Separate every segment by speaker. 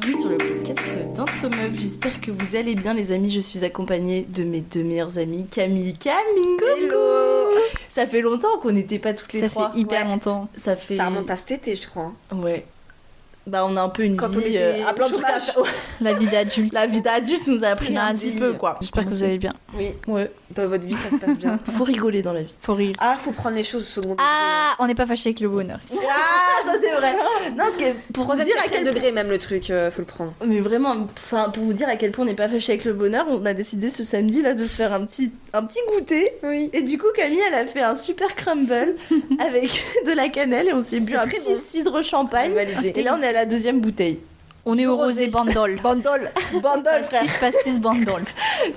Speaker 1: bienvenue sur le podcast d'Entre Meufs. J'espère que vous allez bien les amis. Je suis accompagnée de mes deux meilleures amies, Camille.
Speaker 2: Coucou.
Speaker 1: Ça fait longtemps qu'on n'était pas toutes les trois.
Speaker 2: Ça fait hyper longtemps.
Speaker 1: Ça
Speaker 3: remonte à cet été, je crois.
Speaker 1: Ouais. Bah on a un peu une
Speaker 3: quand
Speaker 1: vie...
Speaker 3: on était
Speaker 1: à plein de trucs à faire.
Speaker 2: La vie d'adulte.
Speaker 1: La vie d'adulte nous a appris un petit peu, quoi.
Speaker 2: J'espère que vous allez bien.
Speaker 3: Oui.
Speaker 1: Ouais.
Speaker 3: Dans votre vie, ça se passe bien.
Speaker 1: Faut rigoler dans la vie.
Speaker 2: Faut rire.
Speaker 3: Ah, faut prendre les choses au second degré.
Speaker 2: Ah, on n'est pas fâché avec le bonheur.
Speaker 1: Ah, ça c'est vrai. Non, parce que pour vous dire à quel
Speaker 3: degré même le truc, faut le prendre.
Speaker 1: Mais vraiment, enfin, pour vous dire à quel point on n'est pas fâché avec le bonheur, on a décidé ce samedi là de se faire un petit goûter.
Speaker 3: Oui.
Speaker 1: Et du coup, Camille, elle a fait un super crumble avec de la cannelle et on s'est bu un
Speaker 3: très
Speaker 1: petit
Speaker 3: bon.
Speaker 1: cidre champagne.
Speaker 3: Validé.
Speaker 1: Et là, on est à la deuxième bouteille.
Speaker 2: On est au rosé bandol.
Speaker 3: Bandol.
Speaker 1: Bandol, frère.
Speaker 2: Pastis bandol.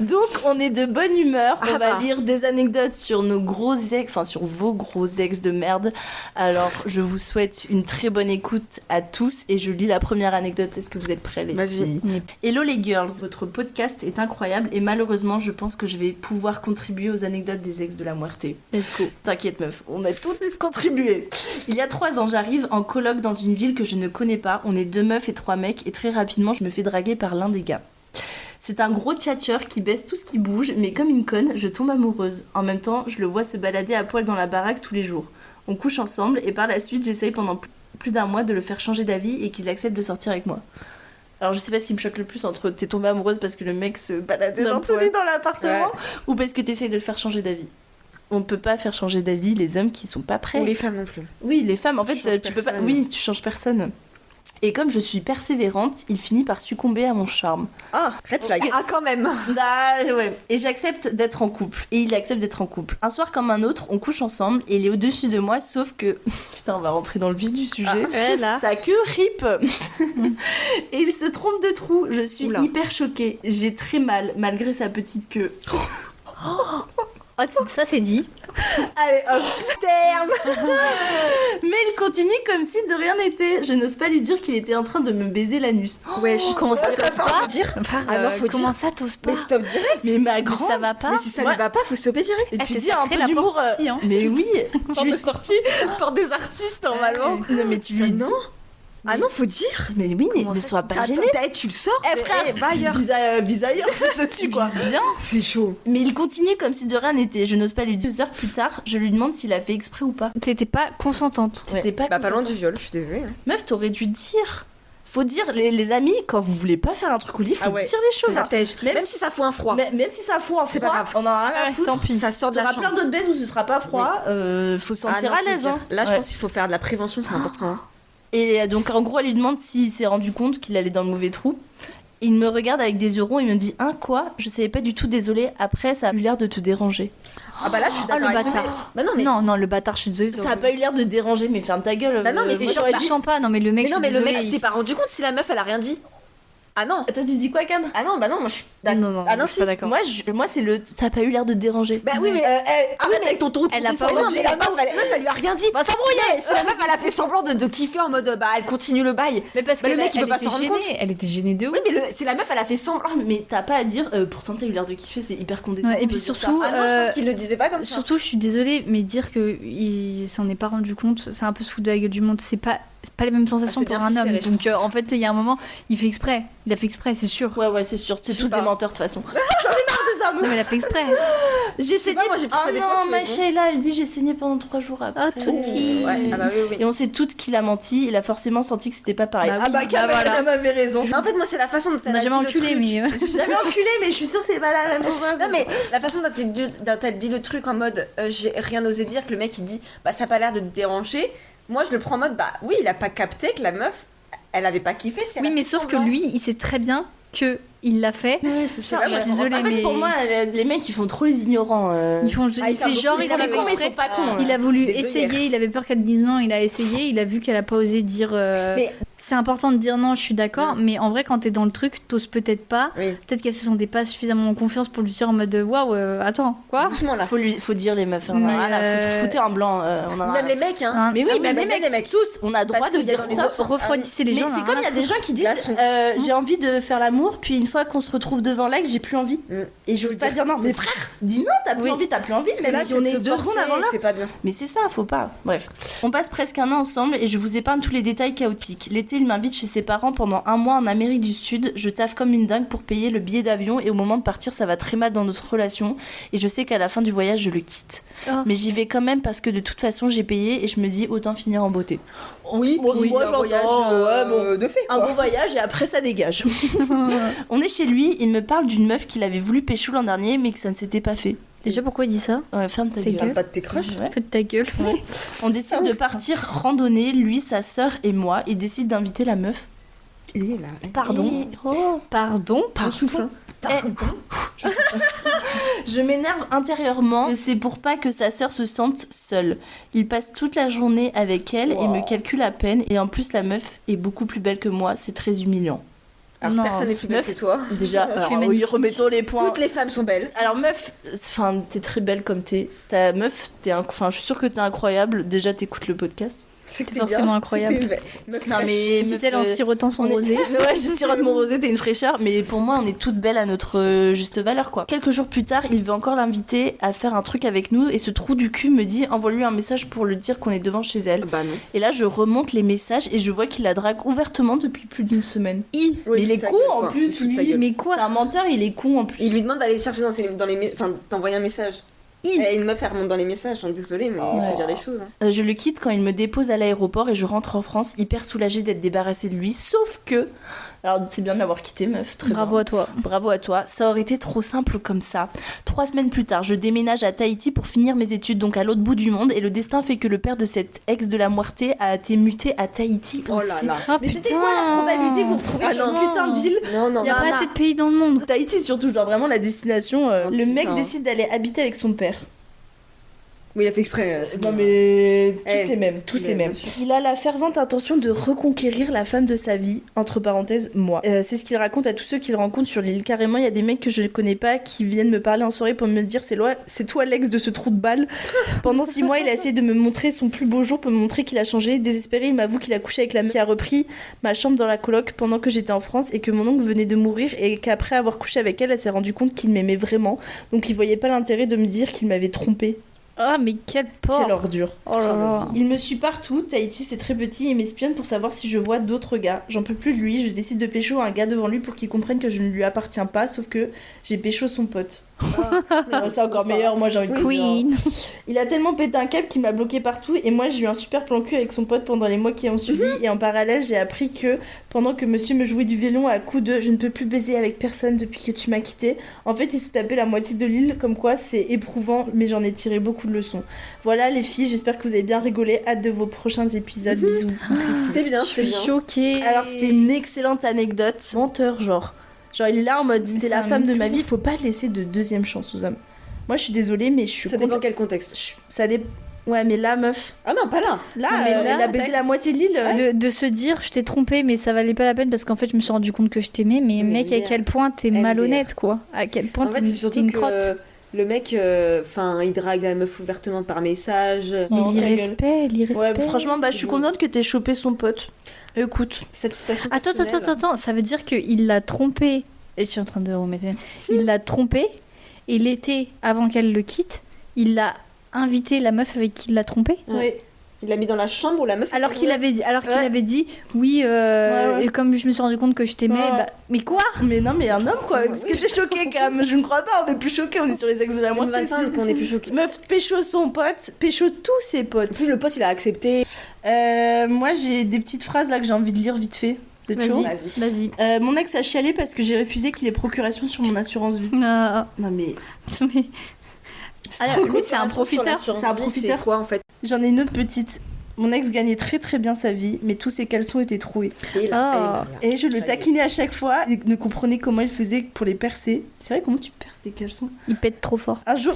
Speaker 1: Donc, on est de bonne humeur. On
Speaker 3: Ah
Speaker 1: va
Speaker 3: bah.
Speaker 1: lire des anecdotes sur nos gros ex, enfin sur vos gros ex de merde. Alors, je vous souhaite une très bonne écoute à tous et je lis la première anecdote. Est-ce que vous êtes prêts, les
Speaker 3: Vas-y.
Speaker 1: filles? Hello les girls, votre podcast est incroyable et malheureusement, je pense que je vais pouvoir contribuer aux anecdotes des ex de la Muerte.
Speaker 2: Let's go.
Speaker 1: T'inquiète meuf, on a toutes contribué. Il y a 3 ans, j'arrive en coloc dans une ville que je ne connais pas. On est 2 meufs et 3 mecs et très rapidement, je me fais draguer par l'un des gars. C'est un gros tchatcheur qui baisse tout ce qui bouge, mais comme une conne, je tombe amoureuse. En même temps, je le vois se balader à poil dans la baraque tous les jours. On couche ensemble et par la suite, j'essaye pendant plus d'un mois de le faire changer d'avis et qu'il accepte de sortir avec moi. Alors je sais pas ce qui me choque le plus entre t'es tombée amoureuse parce que le mec se baladait
Speaker 2: Non,
Speaker 1: tout nu
Speaker 2: ouais.
Speaker 1: dans l'appartement ou parce que t'essayes de le faire changer d'avis. On peut pas faire changer d'avis les hommes qui sont pas prêts.
Speaker 3: Ou les femmes non plus.
Speaker 1: Oui, les femmes, en fait,
Speaker 3: Tu changes
Speaker 1: tu peux pas.
Speaker 3: personne.
Speaker 1: Oui, tu changes personne. Et comme je suis persévérante, il finit par succomber à mon charme.
Speaker 3: Ah, red flag. Ah, quand même.
Speaker 1: Ah, ouais. Et j'accepte d'être en couple. Et il accepte d'être en couple. Un soir comme un autre, on couche ensemble et il est au-dessus de moi, sauf que. Putain, on va rentrer dans le vif du sujet.
Speaker 2: Ouais, là.
Speaker 1: Sa queue rip. Et il se trompe de trou. Je suis
Speaker 3: Oula.
Speaker 1: hyper choquée. J'ai très mal, malgré sa petite queue.
Speaker 2: Ah, ça, c'est dit.
Speaker 1: Allez, hop, terme. Mais il continue comme si de rien n'était. Je n'ose pas lui dire qu'il était en train de me baiser l'anus.
Speaker 3: Ouais,
Speaker 2: Comment ça, t'oses pas
Speaker 3: Faut dire. Ah non, faut
Speaker 2: Comment
Speaker 3: dire.
Speaker 2: ça, t'oses pas?
Speaker 3: Mais stop direct.
Speaker 1: Mais ma
Speaker 2: Mais
Speaker 1: grande.
Speaker 2: ça va pas.
Speaker 3: Mais si ça
Speaker 1: Ouais.
Speaker 3: ne va pas, faut stopper direct.
Speaker 1: Et
Speaker 2: Ah,
Speaker 1: tu
Speaker 2: c'est
Speaker 1: dis un
Speaker 2: sacré,
Speaker 1: peu
Speaker 2: la
Speaker 1: d'humour.
Speaker 2: porte ici, hein.
Speaker 1: Mais oui.
Speaker 3: Porte de sortie pour des artistes normalement.
Speaker 1: Non, mais tu
Speaker 3: Ça,
Speaker 1: lui dis.
Speaker 3: non. Ah non, faut dire.
Speaker 1: Mais oui,
Speaker 2: Comment
Speaker 1: ne
Speaker 2: ça,
Speaker 1: sois
Speaker 2: tu
Speaker 1: pas
Speaker 3: Attends,
Speaker 1: gêné.
Speaker 3: tu le sors.
Speaker 1: Eh frère,
Speaker 3: va ailleurs.
Speaker 1: Vise ailleurs, c'est dessus quoi.
Speaker 2: Vise bien.
Speaker 3: C'est chaud.
Speaker 1: Mais il continue comme si de rien n'était. Je n'ose pas lui dire. 2 heures plus tard, je lui demande s'il a fait exprès ou pas.
Speaker 2: T'étais pas consentante.
Speaker 1: C'était pas
Speaker 3: Bah, pas loin
Speaker 1: consentant.
Speaker 3: du viol, je suis désolée. hein.
Speaker 1: Meuf, t'aurais dû dire. Faut dire, les amis, quand vous voulez pas faire un truc au lit, faut
Speaker 3: Ah ouais.
Speaker 1: dire les choses.
Speaker 3: Ça tège.
Speaker 1: Même
Speaker 3: Même si ça fout un froid.
Speaker 1: Même si ça fout un
Speaker 3: C'est
Speaker 1: froid,
Speaker 3: pas grave.
Speaker 1: on en a rien à
Speaker 2: Ouais,
Speaker 1: foutre.
Speaker 2: tant pis.
Speaker 3: Ça sort de
Speaker 1: Il y
Speaker 3: la
Speaker 1: aura
Speaker 3: chambre.
Speaker 1: plein d'autres baises où ce sera pas froid. Faut se sentir
Speaker 3: Ah
Speaker 1: à
Speaker 3: non, faut
Speaker 1: l'aise.
Speaker 3: dire.
Speaker 1: Hein.
Speaker 3: Là, je
Speaker 1: Ouais.
Speaker 3: pense qu'il faut faire de la prévention, c'est important. hein.
Speaker 1: Et donc en gros, elle lui demande s'il s'est rendu compte qu'il allait dans le mauvais trou. Il me regarde avec des yeux ronds, il me dit hein quoi? Je savais pas du tout, désolé. Après, ça a eu l'air de te déranger.
Speaker 3: Ah bah là, je suis
Speaker 2: Oh,
Speaker 3: d'accord.
Speaker 2: le
Speaker 3: avec toi.
Speaker 2: bâtard.
Speaker 3: Bah non, mais.
Speaker 2: Non, le bâtard, je suis désolée.
Speaker 1: Ça a pas eu l'air de déranger, mais ferme ta gueule.
Speaker 3: Bah non, mais
Speaker 1: moi,
Speaker 3: c'est
Speaker 1: j'aurais
Speaker 3: genre,
Speaker 1: dit.
Speaker 2: Je sens pas. Non, mais le mec.
Speaker 3: Mais non,
Speaker 2: je
Speaker 3: mais
Speaker 2: suis
Speaker 3: le mec,
Speaker 2: désolée,
Speaker 3: il s'est pas rendu compte si la meuf, elle a rien dit. Ah non.
Speaker 1: Toi, tu dis quoi, Cam?
Speaker 3: Ah non, bah non, moi je suis.
Speaker 2: Non,
Speaker 3: Ah non,
Speaker 2: je suis
Speaker 3: si.
Speaker 2: pas d'accord.
Speaker 1: Moi, c'est le. Ça a pas eu l'air de déranger.
Speaker 3: Bah oui, mais.
Speaker 1: Arrête avec ton ton.
Speaker 2: Elle a
Speaker 1: ton
Speaker 2: pas
Speaker 1: descendant,
Speaker 3: Non,
Speaker 2: osé.
Speaker 3: mais la meuf, elle lui a rien dit. Bah s'embrouiller. Si la meuf, elle a fait semblant de kiffer en mode, bah elle continue le bail.
Speaker 2: Mais parce
Speaker 3: Bah,
Speaker 2: que
Speaker 3: le mec, il peut pas se rendre compte.
Speaker 2: Elle était gênée de ouf.
Speaker 3: Oui, mais c'est la meuf, elle a fait semblant.
Speaker 1: Ah, mais t'as pas à dire. Pourtant, t'as eu l'air de kiffer, c'est hyper condescendant.
Speaker 2: Ouais, et
Speaker 1: de
Speaker 2: puis
Speaker 1: dire
Speaker 2: surtout,
Speaker 1: ça.
Speaker 3: Ah non, je pense qu'il le disait pas comme ça.
Speaker 2: Surtout, je suis désolée, mais dire qu'il s'en est pas rendu compte, c'est un peu se foutre de la gueule du monde. C'est pas les mêmes sensations
Speaker 3: c'est
Speaker 2: pour
Speaker 3: bien
Speaker 2: un
Speaker 3: plus
Speaker 2: homme.
Speaker 3: serré, je
Speaker 2: Donc, en fait, il y a un moment, il fait exprès. Il a fait exprès, c'est sûr.
Speaker 1: Ouais, c'est sûr. C'est
Speaker 3: Je sais
Speaker 1: tous
Speaker 3: pas.
Speaker 1: des menteurs de toute façon. J'en ai marre des hommes.
Speaker 2: Non, mais il a fait exprès.
Speaker 1: J'ai
Speaker 3: sais
Speaker 1: saigné.
Speaker 3: pas, moi, j'ai pris ça
Speaker 1: Oh
Speaker 3: des fois
Speaker 1: non,
Speaker 3: sur
Speaker 1: ma
Speaker 3: les bons.
Speaker 1: Sheila, elle dit j'ai saigné pendant 3 jours après.
Speaker 2: Ah, tout dit.
Speaker 3: Ouais, ah bah oui, oui.
Speaker 1: Et on sait toutes qu'il a menti. Il a forcément senti que c'était pas pareil.
Speaker 2: Bah
Speaker 1: ah
Speaker 2: oui,
Speaker 1: bah,
Speaker 2: bah
Speaker 1: Cam,
Speaker 2: voilà.
Speaker 1: elle avait raison.
Speaker 3: En fait, moi, c'est la façon dont
Speaker 2: On
Speaker 3: elle
Speaker 2: n'a
Speaker 3: a
Speaker 2: jamais
Speaker 3: dit le
Speaker 2: enculé,
Speaker 3: truc.
Speaker 2: mais.
Speaker 1: J'ai jamais enculé, mais je suis sûre que c'est pas la même chose.
Speaker 3: Non mais la façon dont elle dit le truc en mode j'ai rien osé dire, que le mec il dit bah ça a pas l'air de te déranger, moi je le prends en mode bah oui il a pas capté que la meuf elle avait pas kiffé.
Speaker 2: Oui, mais sauf que lui, il sait très bien que il l'a fait.
Speaker 1: Ouais, c'est ça.
Speaker 3: Je suis
Speaker 2: désolée,
Speaker 1: en fait,
Speaker 2: mais-
Speaker 1: pour moi, les mecs, ils font trop les ignorants.
Speaker 2: Il
Speaker 3: Ah,
Speaker 2: fait genre, il
Speaker 1: Ils font
Speaker 2: a
Speaker 1: les
Speaker 2: fait
Speaker 1: cons, mais ils
Speaker 2: exprès.
Speaker 1: sont pas cons.
Speaker 2: Il a voulu
Speaker 3: Des
Speaker 2: essayer,
Speaker 3: œillères.
Speaker 2: il avait peur qu'elle dise non, il a essayé, il a vu qu'elle a pas osé dire
Speaker 3: Mais-
Speaker 2: c'est important de dire non, je suis d'accord, mais en vrai quand t'es dans le truc, t'oses peut-être pas,
Speaker 3: Oui.
Speaker 2: peut-être qu'elle se sentait pas suffisamment en confiance pour lui dire en mode waouh, attends, quoi.
Speaker 3: Doucement là.
Speaker 1: Faut dire les meufs. Hein,
Speaker 2: Mais,
Speaker 1: rien à foutre. Foutez un blanc. On en a
Speaker 3: Même
Speaker 1: rien
Speaker 3: les
Speaker 1: à
Speaker 3: mecs hein.
Speaker 2: Hein.
Speaker 1: Mais oui,
Speaker 3: Ah,
Speaker 1: mais
Speaker 3: même
Speaker 1: les mecs, tous, on a droit
Speaker 3: Parce
Speaker 1: de
Speaker 3: qu'il y a
Speaker 1: dire
Speaker 3: dans les
Speaker 1: stop.
Speaker 3: deux sens.
Speaker 2: Refroidissez les
Speaker 1: Mais
Speaker 2: gens.
Speaker 1: c'est
Speaker 2: là,
Speaker 1: comme il y a
Speaker 2: rien à
Speaker 1: des gens qui disent
Speaker 3: Glaçon.
Speaker 1: j'ai envie de faire l'amour, puis une fois qu'on se retrouve devant l'ex, j'ai plus envie. Et j'ose
Speaker 3: Faut
Speaker 1: pas
Speaker 3: dire-
Speaker 1: dire non. Mais frère, dis non, t'as plus
Speaker 2: Oui.
Speaker 1: envie, t'as plus envie.
Speaker 3: Parce que
Speaker 1: Même
Speaker 3: là,
Speaker 1: si on
Speaker 3: c'est
Speaker 1: est
Speaker 3: se
Speaker 1: 2 secondes
Speaker 3: forcer,
Speaker 1: avant là.
Speaker 3: c'est pas bien.
Speaker 1: Mais c'est ça, faut pas. Bref. On passe presque un an ensemble et je vous épargne tous les détails chaotiques. été, il m'invite chez ses parents pendant 1 mois en Amérique du Sud. Je taffe comme une dingue pour payer le billet d'avion et au moment de partir, ça va très mal dans notre relation. Et je sais qu'à la fin du voyage, je le quitte.
Speaker 2: Oh.
Speaker 1: Mais j'y vais quand même parce que de toute façon, j'ai payé et je me dis autant finir en beauté.
Speaker 3: Oui, puis
Speaker 1: moi,
Speaker 3: un
Speaker 1: j'entends,
Speaker 3: voyage de fait,
Speaker 1: Un
Speaker 3: quoi.
Speaker 1: bon voyage et après ça dégage. On est chez lui, il me parle d'une meuf qu'il avait voulu pécho l'an dernier mais que ça ne s'était pas fait.
Speaker 2: Déjà, pourquoi il dit ça?
Speaker 1: Ouais, ferme ta
Speaker 2: Ta
Speaker 1: gueule.
Speaker 3: Parle pas de tes crushs.
Speaker 1: Ouais.
Speaker 2: Fais de ta gueule.
Speaker 1: On décide de partir randonner, lui, sa sœur et moi, et décide d'inviter la meuf.
Speaker 2: Pardon. Pardon.
Speaker 1: Je m'énerve intérieurement, c'est pour pas que sa sœur se sente seule. Il passe toute la journée avec elle et me calcule à peine, et en plus la meuf est beaucoup plus belle que moi, c'est très humiliant.
Speaker 3: Alors
Speaker 2: Non.
Speaker 3: personne n'est plus belle
Speaker 1: Meuf.
Speaker 3: que toi.
Speaker 1: Déjà, alors, oui,
Speaker 2: magnifique.
Speaker 1: remettons les points.
Speaker 3: Toutes les femmes sont belles.
Speaker 1: Alors meuf, enfin t'es très belle comme t'es. Ta meuf, enfin je suis sûre que t'es incroyable. Déjà t'écoutes le podcast.
Speaker 3: C'était
Speaker 2: forcément incroyable.
Speaker 3: C'était une belle- meuf
Speaker 1: Non
Speaker 3: fraîche.
Speaker 1: mais
Speaker 2: Dit-elle en sirotant son
Speaker 1: on est-
Speaker 2: rosé.
Speaker 1: Ouais, je sirote mon rosé, t'es une fraîcheur, mais pour moi, on est toutes belles à notre juste valeur, quoi. Quelques jours plus tard, il veut encore l'inviter à faire un truc avec nous, et ce trou du cul me dit envoie-lui un message pour lui dire qu'on est devant chez elle.
Speaker 3: Bah non.
Speaker 1: Et là, je remonte les messages et je vois qu'il la drague ouvertement depuis plus d'une semaine.
Speaker 3: Oui,
Speaker 1: mais il est
Speaker 3: sa
Speaker 1: con
Speaker 3: gueule,
Speaker 1: en
Speaker 3: quoi.
Speaker 1: plus,
Speaker 3: Il se fout de sa
Speaker 1: lui.
Speaker 3: gueule.
Speaker 1: Mais quoi? C'est un menteur, il est con en plus.
Speaker 3: Il lui demande d'aller chercher enfin, d'envoyer un message. Et une meuf, elle remonte dans les messages. Donc désolée, mais il faut dire les choses. Hein.
Speaker 1: Je le quitte quand il me dépose à l'aéroport et je rentre en France hyper soulagée d'être débarrassée de lui. Sauf que, alors c'est bien de l'avoir quitté, meuf. Très
Speaker 2: Bravo
Speaker 1: bien.
Speaker 2: à toi.
Speaker 1: Bravo à toi. Ça aurait été trop simple comme ça. 3 semaines plus tard, je déménage à Tahiti pour finir mes études, donc à l'autre bout du monde. Et le destin fait que le père de cette ex de la Muerte a été muté à Tahiti
Speaker 3: Oh là
Speaker 1: aussi.
Speaker 3: là.
Speaker 2: Oh,
Speaker 1: Mais c'était
Speaker 2: putain.
Speaker 1: quoi la probabilité que vous retrouviez
Speaker 3: Ah
Speaker 1: sur
Speaker 3: non.
Speaker 1: un putain d'île?
Speaker 3: Non, non,
Speaker 2: Il y a
Speaker 3: non.
Speaker 2: pas assez de pays dans le monde.
Speaker 1: Tahiti surtout, genre vraiment la destination.
Speaker 3: Un
Speaker 1: Le
Speaker 3: petit
Speaker 1: mec
Speaker 3: peu, hein.
Speaker 1: décide d'aller habiter avec son père.
Speaker 3: Oui, il a fait exprès. c'est
Speaker 1: Non
Speaker 3: bon.
Speaker 1: mais tous
Speaker 3: Eh,
Speaker 1: les mêmes, tous
Speaker 3: mais
Speaker 1: les mêmes.
Speaker 3: bien sûr.
Speaker 1: Il a la fervente intention de reconquérir la femme de sa vie, entre parenthèses moi. C'est ce qu'il raconte à tous ceux qu'il rencontre sur l'île. Carrément, il y a des mecs que je ne connais pas qui viennent me parler en soirée pour me dire c'est toi l'ex de ce trou de balle. Pendant 6 mois, il a essayé de me montrer son plus beau jour pour me montrer qu'il a changé. Désespéré, il m'avoue qu'il a couché avec la meuf qui a repris ma chambre dans la coloc pendant que j'étais en France et que mon oncle venait de mourir et qu'après avoir couché avec elle, elle s'est rendue compte qu'il m'aimait vraiment. Donc il voyait pas l'intérêt de me dire qu'il m'avait trompée.
Speaker 2: Ah, mais quelle
Speaker 1: Quelle
Speaker 2: porte.
Speaker 1: ordure.
Speaker 2: Oh là là.
Speaker 1: Il me suit partout, Tahiti c'est très petit et m'espionne pour savoir si je vois d'autres gars. J'en peux plus de lui, je décide de pécho un gars devant lui pour qu'il comprenne que je ne lui appartiens pas, sauf que j'ai pécho son pote. Mais c'est encore meilleur, moi j'ai envie de te dire.
Speaker 2: Queen.
Speaker 1: Il a tellement pété un câble qu'il m'a bloqué partout et moi j'ai eu un super plan cul avec son pote pendant les mois qui ont suivi et en parallèle j'ai appris que pendant que monsieur me jouait du violon à coups de je ne peux plus baiser avec personne depuis que tu m'as quitté, en fait il se tapait la moitié de l'île comme quoi c'est éprouvant mais j'en ai tiré beaucoup de leçons. Voilà les filles, j'espère que vous avez bien rigolé, hâte de vos prochains épisodes, bisous.
Speaker 3: C'était bien,
Speaker 2: Je
Speaker 3: c'était
Speaker 2: suis
Speaker 3: bien.
Speaker 2: choquée.
Speaker 1: Alors c'était une excellente anecdote, menteur genre. Genre il est là en mode
Speaker 2: Mais
Speaker 1: c'était
Speaker 2: c'est
Speaker 1: la
Speaker 2: un
Speaker 1: femme de ma
Speaker 2: mytho.
Speaker 1: vie, faut pas laisser de deuxième chance aux hommes. Moi je suis désolée mais je suis
Speaker 3: Ça dépend quel contexte.
Speaker 1: ça dépend. Ouais mais là meuf,
Speaker 3: Ah non, pas là.
Speaker 1: là,
Speaker 2: Non, mais là,
Speaker 1: elle a baisé la moitié de l'île.
Speaker 2: De se dire je t'ai trompé mais ça valait pas la peine parce qu'en fait je me suis rendu compte que je t'aimais mais
Speaker 3: Mais
Speaker 2: mec à
Speaker 3: merde.
Speaker 2: quel point t'es
Speaker 3: MDR.
Speaker 2: malhonnête quoi, à quel point
Speaker 3: En fait,
Speaker 2: t'es
Speaker 3: c'est
Speaker 2: t'es
Speaker 3: surtout
Speaker 2: une
Speaker 3: que
Speaker 2: crotte.
Speaker 3: le mec, enfin, il drague la meuf ouvertement par message.
Speaker 2: Mais
Speaker 1: Oh, ta
Speaker 2: l'irrespect.
Speaker 1: Ouais, franchement, bah, je suis
Speaker 3: bon.
Speaker 1: contente que t'aies chopé son pote. Écoute.
Speaker 3: Satisfaction.
Speaker 2: Attends,
Speaker 3: personnelle.
Speaker 2: ça veut dire qu'il l'a trompé. Et je suis en train de remettre. Il l'a trompé et l'été avant qu'elle le quitte, il l'a invité la meuf avec qui il l'a trompé.
Speaker 3: Ouais. Il l'a mis dans la chambre où la meuf.
Speaker 2: Alors qu'il avait,
Speaker 1: Ouais.
Speaker 2: avait dit oui,
Speaker 1: Ouais.
Speaker 2: et comme je me suis rendu compte que je t'aimais,
Speaker 1: Ouais.
Speaker 2: bah, mais quoi?
Speaker 1: Mais non, mais un homme quoi. Parce que t'es choquée quand même. Je ne crois pas, on est plus choqués, on est sur les ex de la moitié.
Speaker 3: 2025 qu'on est plus choqués.
Speaker 1: Meuf, pécho son pote, pécho tous ses potes.
Speaker 3: En plus, le poste, il a accepté.
Speaker 1: Moi, j'ai des petites phrases là que j'ai envie de lire vite fait. Vous êtes chaud
Speaker 2: Vas-y, vas-y.
Speaker 1: Mon ex a chialé parce que j'ai refusé qu'il ait procuration sur mon assurance vie.
Speaker 2: Ah,
Speaker 1: Non mais.
Speaker 2: mais- Ah, lui, c'est un profiteur.
Speaker 1: C'est un profiteur.
Speaker 3: C'est quoi en fait?
Speaker 1: J'en ai une autre petite. Mon ex gagnait très très bien sa vie, mais tous ses caleçons étaient troués.
Speaker 3: Et
Speaker 2: Ah.
Speaker 1: Et je
Speaker 3: Ça y
Speaker 1: le
Speaker 3: est.
Speaker 1: taquinais à chaque fois. Il ne comprenait comment il faisait pour les percer. C'est vrai, comment tu perces tes caleçons?
Speaker 2: Il pète trop fort.
Speaker 1: Un jour...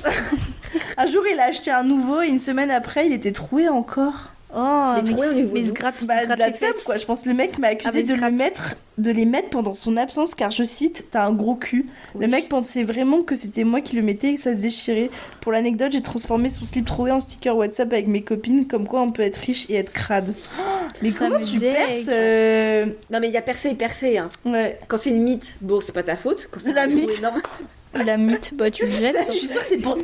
Speaker 1: un jour, il a acheté un nouveau et une semaine après, il était troué encore.
Speaker 2: Oh,
Speaker 3: Mais troué au niveau
Speaker 2: il se
Speaker 3: d'où
Speaker 2: gratte, il se
Speaker 1: Bah, de
Speaker 2: gratte
Speaker 1: la
Speaker 2: les
Speaker 1: teub,
Speaker 2: fesses.
Speaker 1: quoi. Je pense que le mec m'a
Speaker 2: Ah,
Speaker 1: accusé
Speaker 2: mais il se gratte.
Speaker 1: de les mettre pendant son absence, car je cite, t'as un gros cul. Le
Speaker 3: Oui.
Speaker 1: mec pensait vraiment que c'était moi qui le mettais et que ça se déchirait. Pour l'anecdote, j'ai transformé son slip troué en sticker WhatsApp avec mes copines, comme quoi on peut être riche et être crade. Mais
Speaker 2: Ça
Speaker 1: comment
Speaker 2: me
Speaker 1: tu
Speaker 2: dégue.
Speaker 1: perces
Speaker 3: Non, mais il y a percé et percé. Hein.
Speaker 1: Ouais.
Speaker 3: Quand c'est une mythe, bon, c'est pas ta faute. Quand c'est
Speaker 1: La
Speaker 3: un trou
Speaker 1: mythe.
Speaker 3: énorme.
Speaker 2: La mythe, bah tu le jettes.
Speaker 1: Je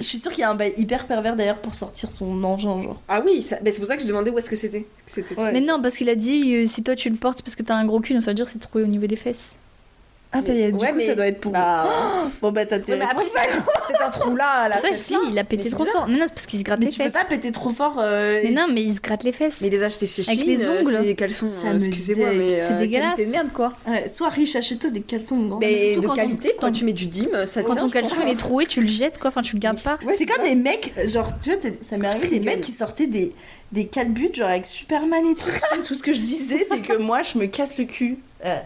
Speaker 1: suis sûre qu'il y a un bail hyper pervers d'ailleurs pour sortir son engin, genre.
Speaker 3: Ah oui, mais c'est pour ça que je demandais où est-ce que c'était.
Speaker 1: Ouais.
Speaker 2: Mais non, parce qu'il a dit si toi tu le portes parce que t'as un gros cul, donc ça veut dire que c'est trouvé au niveau des fesses.
Speaker 1: Ah bah du coup ça doit être pour... Bon bah t'as tes
Speaker 3: mais après ça, c'est un trou là à la
Speaker 2: Ça,
Speaker 3: fesse,
Speaker 2: si,
Speaker 3: là.
Speaker 2: il a pété
Speaker 3: Mais c'est
Speaker 2: trop
Speaker 3: bizarre.
Speaker 2: fort. Mais non, c'est parce qu'il se gratte
Speaker 1: Mais
Speaker 2: les
Speaker 1: tu peux
Speaker 2: fesses.
Speaker 1: pas péter trop fort
Speaker 2: Mais non, mais il se gratte les fesses.
Speaker 3: Mais les acheter chez Chine,
Speaker 2: Avec les ongles.
Speaker 3: c'est caleçons,
Speaker 1: Ça me
Speaker 3: excusez-moi, mais
Speaker 2: C'est dégueulasse.
Speaker 3: qualité de merde quoi.
Speaker 1: Ouais, sois riche, achète-toi des caleçons grands.
Speaker 3: Mais
Speaker 2: surtout
Speaker 3: de
Speaker 2: quand
Speaker 3: qualité,
Speaker 2: quand
Speaker 3: tu mets du dim, ça
Speaker 2: Quand
Speaker 3: tient.
Speaker 2: ton
Speaker 3: je
Speaker 2: caleçon
Speaker 3: pense.
Speaker 2: il est troué, tu le jettes quoi, enfin tu le gardes pas.
Speaker 1: Ouais, c'est comme les mecs, genre, tu vois, ça m'est arrivé des mecs qui sortaient des calbutes, genre avec Superman et tout. Tout ce que je disais, c'est que moi, je me casse le cul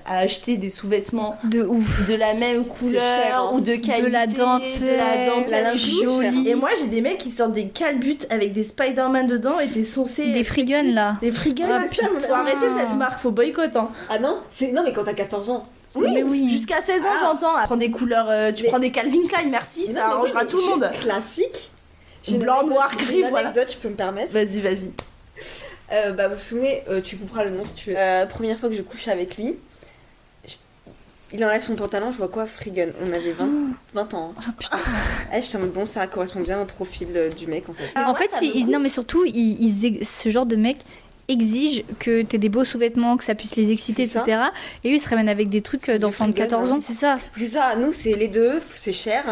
Speaker 1: à acheter des sous-vêtements
Speaker 2: De ouf.
Speaker 1: de la même couleur
Speaker 3: cher, hein.
Speaker 1: ou de qualité,
Speaker 2: la dentelle,
Speaker 3: la linge
Speaker 1: jolie.
Speaker 3: cher.
Speaker 1: Et moi, j'ai des mecs qui sortent des calbutes avec des Spider-Man dedans et t'es censé...
Speaker 2: Des free guns là.
Speaker 1: Des free guns,
Speaker 2: Ah,
Speaker 1: putain,
Speaker 2: putain.
Speaker 1: faut arrêter cette marque, faut boycott, hein.
Speaker 3: Ah non, non mais quand t'as 14 ans.
Speaker 2: Mais oui.
Speaker 1: Jusqu'à 16 ans,
Speaker 3: Ah.
Speaker 1: j'entends. Prends des couleurs, tu
Speaker 3: Mais-
Speaker 1: prends des Calvin Klein, merci,
Speaker 3: Mais
Speaker 1: ça
Speaker 3: non, mais
Speaker 1: arrangera
Speaker 3: oui,
Speaker 1: tout le
Speaker 3: juste
Speaker 1: monde.
Speaker 3: Classique.
Speaker 1: Blanc, noir, gris,
Speaker 3: Une
Speaker 1: voilà.
Speaker 3: anecdote, je peux me permettre.
Speaker 1: Vas-y.
Speaker 3: Vous vous souvenez, tu couperas le nom si tu veux. Première fois que je couche avec lui, il enlève son pantalon, je vois quoi? Free gun. On avait 20 ans.
Speaker 2: Ah putain.
Speaker 3: Je suis en mode bon, ça correspond bien au profil du mec en fait.
Speaker 1: Ah
Speaker 2: En
Speaker 1: ouais,
Speaker 2: fait,
Speaker 1: ça me
Speaker 2: non mais surtout, ce genre de mec exige que t'aies des beaux sous-vêtements, que ça puisse les exciter,
Speaker 3: C'est ça.
Speaker 2: etc. Et eux, ils se ramènent avec des trucs
Speaker 3: C'est du
Speaker 2: d'enfants de
Speaker 3: free gun,
Speaker 2: 14
Speaker 3: hein.
Speaker 2: ans, c'est ça.
Speaker 3: C'est ça, nous c'est les deux, c'est cher.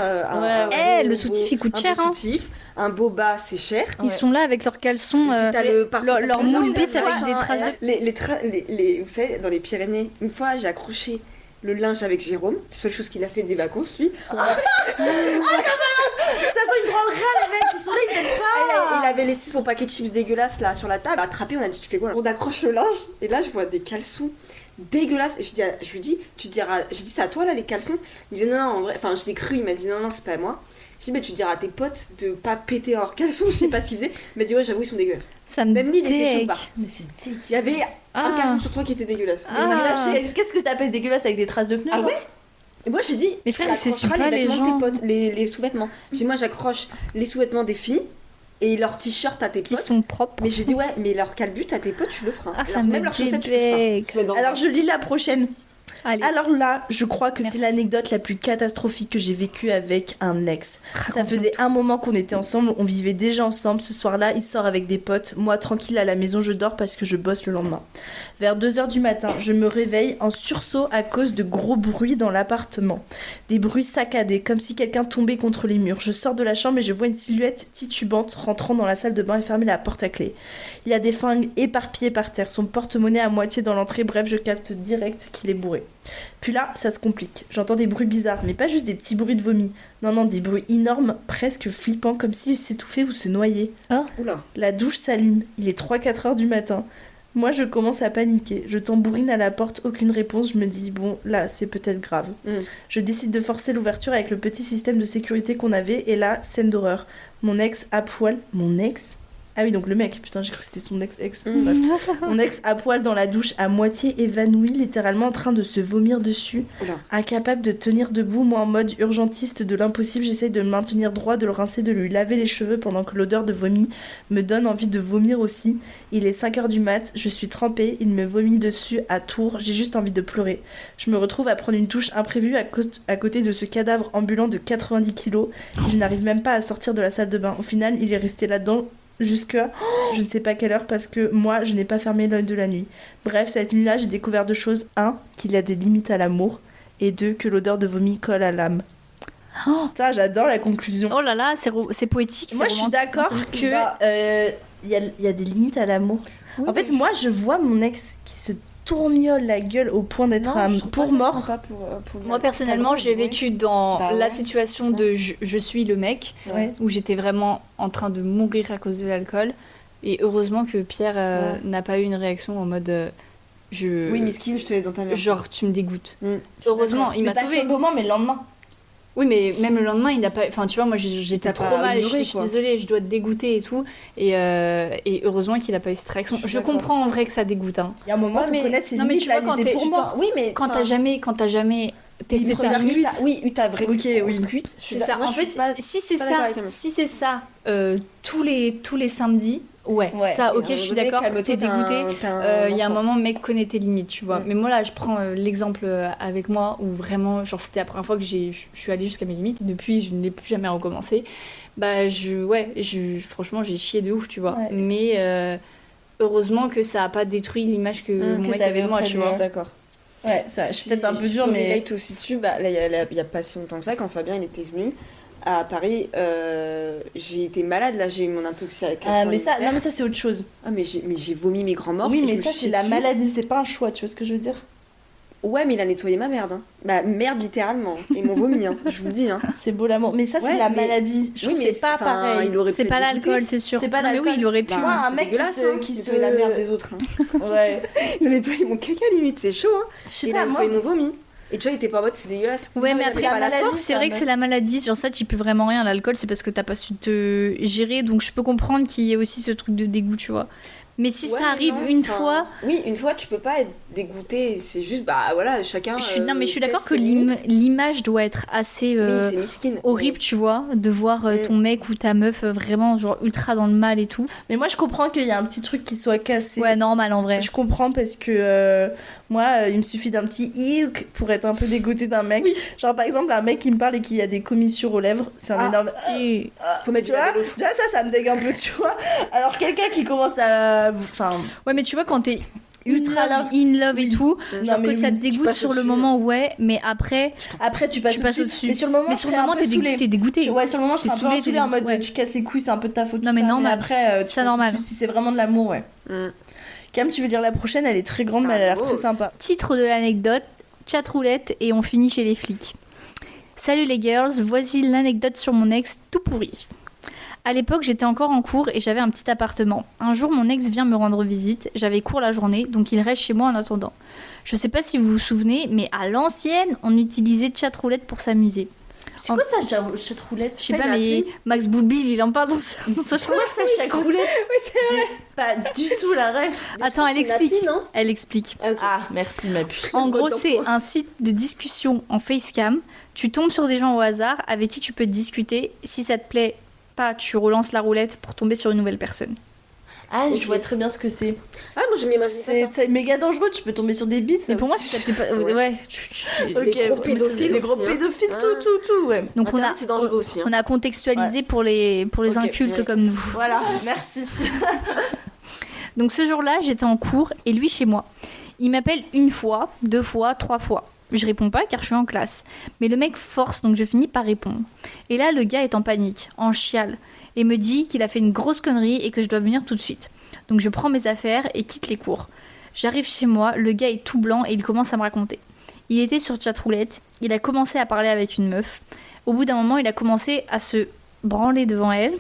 Speaker 2: Le soutif, il coûte
Speaker 3: un
Speaker 2: cher,
Speaker 3: beau
Speaker 2: hein.
Speaker 3: soutif, un beau bas, c'est cher.
Speaker 2: Ils sont là avec leurs caleçons,
Speaker 3: Et puis t'as parfois,
Speaker 2: leur
Speaker 3: t'as
Speaker 2: moule
Speaker 3: plein de
Speaker 2: bite avec
Speaker 3: fois,
Speaker 2: des traces de...
Speaker 3: vous savez, dans les Pyrénées, une fois j'ai accroché le linge avec Jérôme, seule chose qu'il a fait des vacances lui.
Speaker 1: De toute façon, ils prennent rien, les mecs, ils sont là, ils aiment pas.
Speaker 3: Il avait laissé son paquet de chips dégueulasse là sur la table, attrapé, on a dit tu fais quoi? On accroche le linge et là je vois des caleçons dégueulasses et je lui dis tu diras, j'ai dit c'est à toi là les caleçons? Il me dit non en vrai, enfin je l'ai cru, il m'a dit non c'est pas à moi. Je dis mais tu diras à tes potes de pas péter leurs caleçons, je sais pas ce qu'ils faisaient. Il m'a dit ouais j'avoue ils sont dégueulasses.
Speaker 2: Ça me
Speaker 3: Même lui il était chaud
Speaker 2: dégue.
Speaker 3: pas.
Speaker 1: Mais c'est dégueulasse.
Speaker 3: Il y avait un
Speaker 2: Ah.
Speaker 3: caleçon sur toi qui était dégueulasse.
Speaker 2: Ah.
Speaker 1: Mais dégueulasse, qu'est-ce que t'appelles dégueulasse avec des traces de pneus?
Speaker 3: Ah
Speaker 1: genre
Speaker 3: ouais? Et moi j'ai dit
Speaker 2: Mais frère,
Speaker 3: tu
Speaker 2: c'est
Speaker 3: accrocheras
Speaker 2: super,
Speaker 3: les
Speaker 2: les
Speaker 3: vêtements de
Speaker 2: gens.
Speaker 3: tes potes, les sous-vêtements. J'ai dit moi j'accroche les sous-vêtements des filles et leurs t-shirts à tes
Speaker 2: Qui
Speaker 3: potes.
Speaker 2: sont propres.
Speaker 3: Mais j'ai dit ouais mais leur calbut à tes potes tu le feras.
Speaker 2: Ah, ça
Speaker 3: Alors,
Speaker 2: me
Speaker 3: même leurs chaussettes tu le feras.
Speaker 2: dégue.
Speaker 1: Alors je lis la prochaine.
Speaker 2: Allez.
Speaker 1: Alors là, je crois que
Speaker 2: Merci.
Speaker 1: c'est l'anecdote la plus catastrophique que j'ai vécue avec un ex. Ça
Speaker 2: Raconte-nous
Speaker 1: faisait un moment qu'on était ensemble, on vivait déjà ensemble. Ce soir-là, il sort avec des potes. Moi, tranquille à la maison, je dors parce que je bosse le lendemain. Vers 2h du matin, je me réveille en sursaut à cause de gros bruits dans l'appartement. Des bruits saccadés, comme si quelqu'un tombait contre les murs. Je sors de la chambre et je vois une silhouette titubante rentrant dans la salle de bain et fermer la porte à clé. Il y a des fringues éparpillées par terre, son porte-monnaie à moitié dans l'entrée. Bref, je capte direct qu'il est bourré. Puis là, ça se complique. J'entends des bruits bizarres, mais pas juste des petits bruits de vomi. Non, des bruits énormes, presque flippants, comme s'il s'étouffait ou se noyait.
Speaker 3: Oula.
Speaker 1: La douche s'allume, il est 3-4 heures du matin. Moi, je commence à paniquer. Je tambourine à la porte, aucune réponse. Je me dis, bon, là, c'est peut-être grave. Je décide de forcer l'ouverture avec le petit système de sécurité qu'on avait, et là, scène d'horreur. Mon ex à poil. Mon ex? Ah oui, donc le mec, putain, j'ai cru que c'était son ex-ex. Bref. Mon ex à poil dans la douche, à moitié évanoui, littéralement en train de se vomir dessus,
Speaker 3: Oula.
Speaker 1: incapable de tenir debout. Moi, en mode urgentiste de l'impossible, j'essaye de le maintenir droit, de le rincer, de lui laver les cheveux pendant que l'odeur de vomi me donne envie de vomir aussi. Il est 5h du mat, je suis trempée, il me vomit dessus à tour, j'ai juste envie de pleurer. Je me retrouve à prendre une douche imprévue à côté de ce cadavre ambulant de 90 kilos. Je n'arrive même pas à sortir de la salle de bain. Au final, il est resté là-dedans jusqu'à je ne sais pas quelle heure parce que moi je n'ai pas fermé l'œil de la nuit. Bref, cette nuit-là, j'ai découvert deux choses. 1, qu'il y a des limites à l'amour, et 2, que l'odeur de vomi colle à l'âme.
Speaker 2: Oh.
Speaker 1: Ça, j'adore la conclusion.
Speaker 2: Oh là là, c'est poétique.
Speaker 1: Moi,
Speaker 2: c'est
Speaker 1: je suis
Speaker 2: romantique.
Speaker 1: d'accord que
Speaker 3: Bah.
Speaker 1: il y a des limites à l'amour. En fait, moi, je vois mon ex qui se tourniole la gueule au point d'être pour mort.
Speaker 2: Moi personnellement, j'ai vécu dans
Speaker 3: Bah
Speaker 2: la
Speaker 3: ouais,
Speaker 2: situation
Speaker 3: c'est ça.
Speaker 2: de je suis le mec,
Speaker 1: Ouais.
Speaker 2: où j'étais vraiment en train de mourir à cause de l'alcool. Et heureusement que Pierre n'a pas eu une réaction en mode
Speaker 3: Oui, Miskin, je te laisse dans ta merde.
Speaker 2: genre tu me dégoûtes.
Speaker 3: Mm.
Speaker 2: Heureusement, il m'a
Speaker 1: Pas
Speaker 2: sauvé.
Speaker 1: sur le moment, mais le lendemain.
Speaker 2: Oui, mais même le lendemain, il n'a pas. Enfin, tu vois, moi j'étais
Speaker 3: T'as
Speaker 2: trop
Speaker 3: pas
Speaker 2: mal. Et je
Speaker 3: ignoré,
Speaker 2: suis
Speaker 3: quoi.
Speaker 2: désolée, je dois te dégoûter et tout. Et heureusement qu'il n'a pas eu cette réaction.
Speaker 3: Je suis
Speaker 2: Je
Speaker 3: d'accord.
Speaker 2: comprends en vrai que ça dégoûte. Hein.
Speaker 1: Il y a un moment,
Speaker 3: Ouais,
Speaker 1: faut
Speaker 3: mais-
Speaker 1: connaître ses
Speaker 2: non, mais
Speaker 1: limites.
Speaker 2: tu vois,
Speaker 1: là,
Speaker 2: quand
Speaker 1: il était
Speaker 2: t'es-
Speaker 1: pour
Speaker 2: tu
Speaker 1: moi.
Speaker 3: Oui, mais
Speaker 2: Quand t'as jamais testé ta
Speaker 1: première
Speaker 2: limite.
Speaker 1: cuite,
Speaker 3: Oui, eu ta vraie
Speaker 1: Ok,
Speaker 3: grosse
Speaker 1: oui.
Speaker 3: cuite.
Speaker 2: C'est ça.
Speaker 3: Moi,
Speaker 2: En
Speaker 3: je suis
Speaker 2: fait,
Speaker 3: pas-
Speaker 2: si c'est
Speaker 3: pas d'accord
Speaker 2: ça,
Speaker 3: avec elle.
Speaker 2: si c'est ça, tous les samedis, Ouais,
Speaker 1: Ouais.
Speaker 2: ça,
Speaker 3: Et
Speaker 2: ok,
Speaker 3: à un
Speaker 2: je suis
Speaker 3: moment donné,
Speaker 2: d'accord,
Speaker 3: calme-toi,
Speaker 2: t'es dégoûté. Il y a un moment, mec, connaît tes limites, tu vois. Mais moi, là, je prends l'exemple avec moi où vraiment, genre, c'était la première fois que je suis allée jusqu'à mes limites. Et depuis, je ne l'ai plus jamais recommencé. Bah, franchement, j'ai chié de ouf, tu vois.
Speaker 1: Ouais.
Speaker 2: Mais heureusement que ça a pas détruit l'image que mon
Speaker 1: que
Speaker 2: mec
Speaker 1: t'avais
Speaker 2: avait de moi,
Speaker 1: auprès
Speaker 2: tu
Speaker 1: de
Speaker 2: vois.
Speaker 1: lui.
Speaker 3: D'accord.
Speaker 1: Ouais, ça, je suis peut-être un peu
Speaker 3: Si
Speaker 1: dur,
Speaker 3: je peux
Speaker 1: mais.
Speaker 3: relate aussi dessus, bah, là, il y a pas si longtemps que ça, quand Fabien il était venu à Paris, j'ai été malade, là, j'ai eu mon intoxication
Speaker 1: Ah, mais ça,
Speaker 3: alimentaire.
Speaker 1: non, mais ça, c'est autre chose.
Speaker 3: Ah, mais j'ai vomi mes grands morts.
Speaker 1: Oui,
Speaker 3: et je
Speaker 1: mais
Speaker 3: me
Speaker 1: ça,
Speaker 3: suis
Speaker 1: c'est
Speaker 3: chiée
Speaker 1: la
Speaker 3: dessus.
Speaker 1: maladie, c'est pas un choix, tu vois ce que je veux dire?
Speaker 3: Ouais, mais il a nettoyé ma merde. Hein. Bah, merde, littéralement. Ils m'ont vomi, hein, je vous le dis. Hein.
Speaker 1: C'est beau l'amour. Mais ça, c'est
Speaker 3: Ouais,
Speaker 1: la
Speaker 3: mais-
Speaker 1: maladie. Je trouve que c'est pas
Speaker 3: enfin,
Speaker 1: pareil.
Speaker 3: Il aurait
Speaker 2: C'est
Speaker 3: pu
Speaker 2: pas
Speaker 3: être
Speaker 2: l'alcool,
Speaker 3: dégoûté.
Speaker 2: c'est sûr.
Speaker 1: C'est pas
Speaker 2: non, mais oui, il aurait pu.
Speaker 1: Bah, un
Speaker 3: c'est
Speaker 1: mec
Speaker 3: dégueulasse,
Speaker 1: qui se-
Speaker 3: nettoyer la merde des autres. Hein.
Speaker 1: Ouais.
Speaker 3: Il a nettoyé mon caca, limite, c'est chaud. Hein.
Speaker 1: Je sais
Speaker 3: Il
Speaker 1: pas,
Speaker 3: a
Speaker 1: moi.
Speaker 3: nettoyé mon vomi. Et tu vois, il était pas en mode c'est dégueulasse.
Speaker 2: Ouais, mais
Speaker 1: c'est
Speaker 2: après,
Speaker 1: la
Speaker 3: pas la
Speaker 1: maladie,
Speaker 3: force.
Speaker 2: c'est
Speaker 1: ça,
Speaker 2: vrai que
Speaker 1: meuf.
Speaker 2: c'est la maladie. Sur ça, tu peux vraiment rien. L'alcool, c'est parce que t'as pas su te gérer. Donc, je peux comprendre qu'il y ait aussi ce truc de dégoût, tu vois. Mais si
Speaker 3: Ouais,
Speaker 2: ça arrive
Speaker 3: non,
Speaker 2: une
Speaker 3: enfin,
Speaker 2: fois.
Speaker 3: Oui, une fois, tu peux pas être dégoûté. C'est juste, bah voilà, chacun.
Speaker 2: Non, mais je suis d'accord
Speaker 3: teste
Speaker 2: que
Speaker 3: ses limites.
Speaker 2: l'image doit être assez
Speaker 3: Oui, c'est miskin.
Speaker 2: horrible, tu vois, de voir ton mec ou ta meuf vraiment genre ultra dans le mal et tout.
Speaker 1: Mais moi, je comprends qu'il y a un petit truc qui soit cassé.
Speaker 2: Ouais, normal en vrai.
Speaker 1: Je comprends parce que moi, il me suffit d'un petit ilk pour être un peu dégoûtée d'un mec.
Speaker 2: Oui.
Speaker 1: Genre, par exemple, un mec qui me parle et qui a des commissures aux lèvres, c'est un énorme.
Speaker 2: Et-
Speaker 3: Faut mettre
Speaker 1: Tu
Speaker 3: du
Speaker 1: vois,
Speaker 3: label au fond.
Speaker 1: déjà, ça me dégue un peu, tu vois. Alors, quelqu'un qui commence à. Enfin,
Speaker 2: Ouais, mais tu vois, quand t'es
Speaker 1: ultra love.
Speaker 2: in love et tout,
Speaker 1: Non,
Speaker 2: genre
Speaker 1: mais
Speaker 2: que ça te
Speaker 1: oui,
Speaker 3: tu
Speaker 2: dégoûte
Speaker 3: passes
Speaker 2: sur le
Speaker 3: au-dessus.
Speaker 2: moment, ouais, mais après,
Speaker 1: Après, tu passes,
Speaker 2: tu passes
Speaker 1: au-dessus.
Speaker 2: au-dessus.
Speaker 1: Mais sur le moment,
Speaker 2: mais
Speaker 1: je
Speaker 2: sur
Speaker 1: serais
Speaker 2: le
Speaker 1: un
Speaker 2: moment,
Speaker 1: peu
Speaker 2: t'es
Speaker 1: saoulée.
Speaker 2: dégoûté.
Speaker 1: Ouais, sur le moment, je
Speaker 2: T'es
Speaker 1: serais un peu
Speaker 2: saoulée,
Speaker 1: saoulée en mode
Speaker 2: ouais.
Speaker 1: tu casses les couilles, c'est un peu de ta faute.
Speaker 2: Non,
Speaker 1: tout
Speaker 2: mais
Speaker 1: ça.
Speaker 2: normal.
Speaker 1: après, tu
Speaker 2: C'est
Speaker 1: passes
Speaker 2: normal.
Speaker 1: au-dessus. Si c'est vraiment de l'amour, ouais. Cam, tu veux lire la prochaine? Elle est très grande, mais elle a l'air très
Speaker 3: Vamos.
Speaker 1: sympa.
Speaker 2: Titre de l'anecdote, chat roulette et on finit chez les flics. Salut les girls, voici l'anecdote sur mon ex tout pourri. À l'époque, j'étais encore en cours et j'avais un petit appartement. Un jour, mon ex vient me rendre visite. J'avais cours la journée, donc il reste chez moi en attendant. Je sais pas si vous vous souvenez, mais à l'ancienne, on utilisait chat roulette pour s'amuser.
Speaker 1: C'est quoi ça, chat roulette?
Speaker 2: Je sais
Speaker 3: Ça,
Speaker 2: pas,
Speaker 3: il m'a
Speaker 2: mais
Speaker 3: appris.
Speaker 2: Max Boulby, il en parle dans sa
Speaker 1: C'est quoi ça, chat roulette? J'ai pas du tout la ref.
Speaker 2: Attends, elle
Speaker 3: C'est une appli,
Speaker 2: explique.
Speaker 3: non
Speaker 2: Elle explique.
Speaker 1: Ah, merci, ma puce.
Speaker 2: En gros,
Speaker 3: Mode
Speaker 2: c'est
Speaker 3: d'emploi.
Speaker 2: un site de discussion en facecam. Tu tombes sur des gens au hasard avec qui tu peux discuter. Si ça te plaît pas, tu relances la roulette pour tomber sur une nouvelle personne.
Speaker 1: Ah,
Speaker 3: Ok.
Speaker 1: je vois très bien ce que c'est.
Speaker 3: Ah, moi, j'aime m'imaginer ça.
Speaker 1: C'est méga dangereux, tu peux tomber sur des bites.
Speaker 2: Mais pour moi, si ça te plaît pas.
Speaker 3: Ouais.
Speaker 2: Ouais.
Speaker 1: Ok,
Speaker 3: Les gros
Speaker 1: mais
Speaker 3: pédophiles
Speaker 1: les gros
Speaker 3: aussi, hein.
Speaker 1: pédophiles,
Speaker 3: Ah.
Speaker 1: tout, ouais.
Speaker 2: Donc
Speaker 3: Internet, c'est dangereux aussi. Hein.
Speaker 2: on a contextualisé pour les
Speaker 1: Ok,
Speaker 2: incultes
Speaker 3: ouais.
Speaker 2: comme nous.
Speaker 1: Voilà, merci.
Speaker 2: Donc ce jour-là, j'étais en cours et lui chez moi. Il m'appelle une fois, 2 fois, 3 fois. Je réponds pas car je suis en classe. Mais le mec force, donc je finis par répondre. Et là, le gars est en panique, en chiale, et me dit qu'il a fait une grosse connerie et que je dois venir tout de suite. Donc je prends mes affaires et quitte les cours. J'arrive chez moi, le gars est tout blanc et il commence à me raconter. Il était sur chatroulette, il a commencé à parler avec une meuf. Au bout d'un moment, il a commencé à se branler devant elle.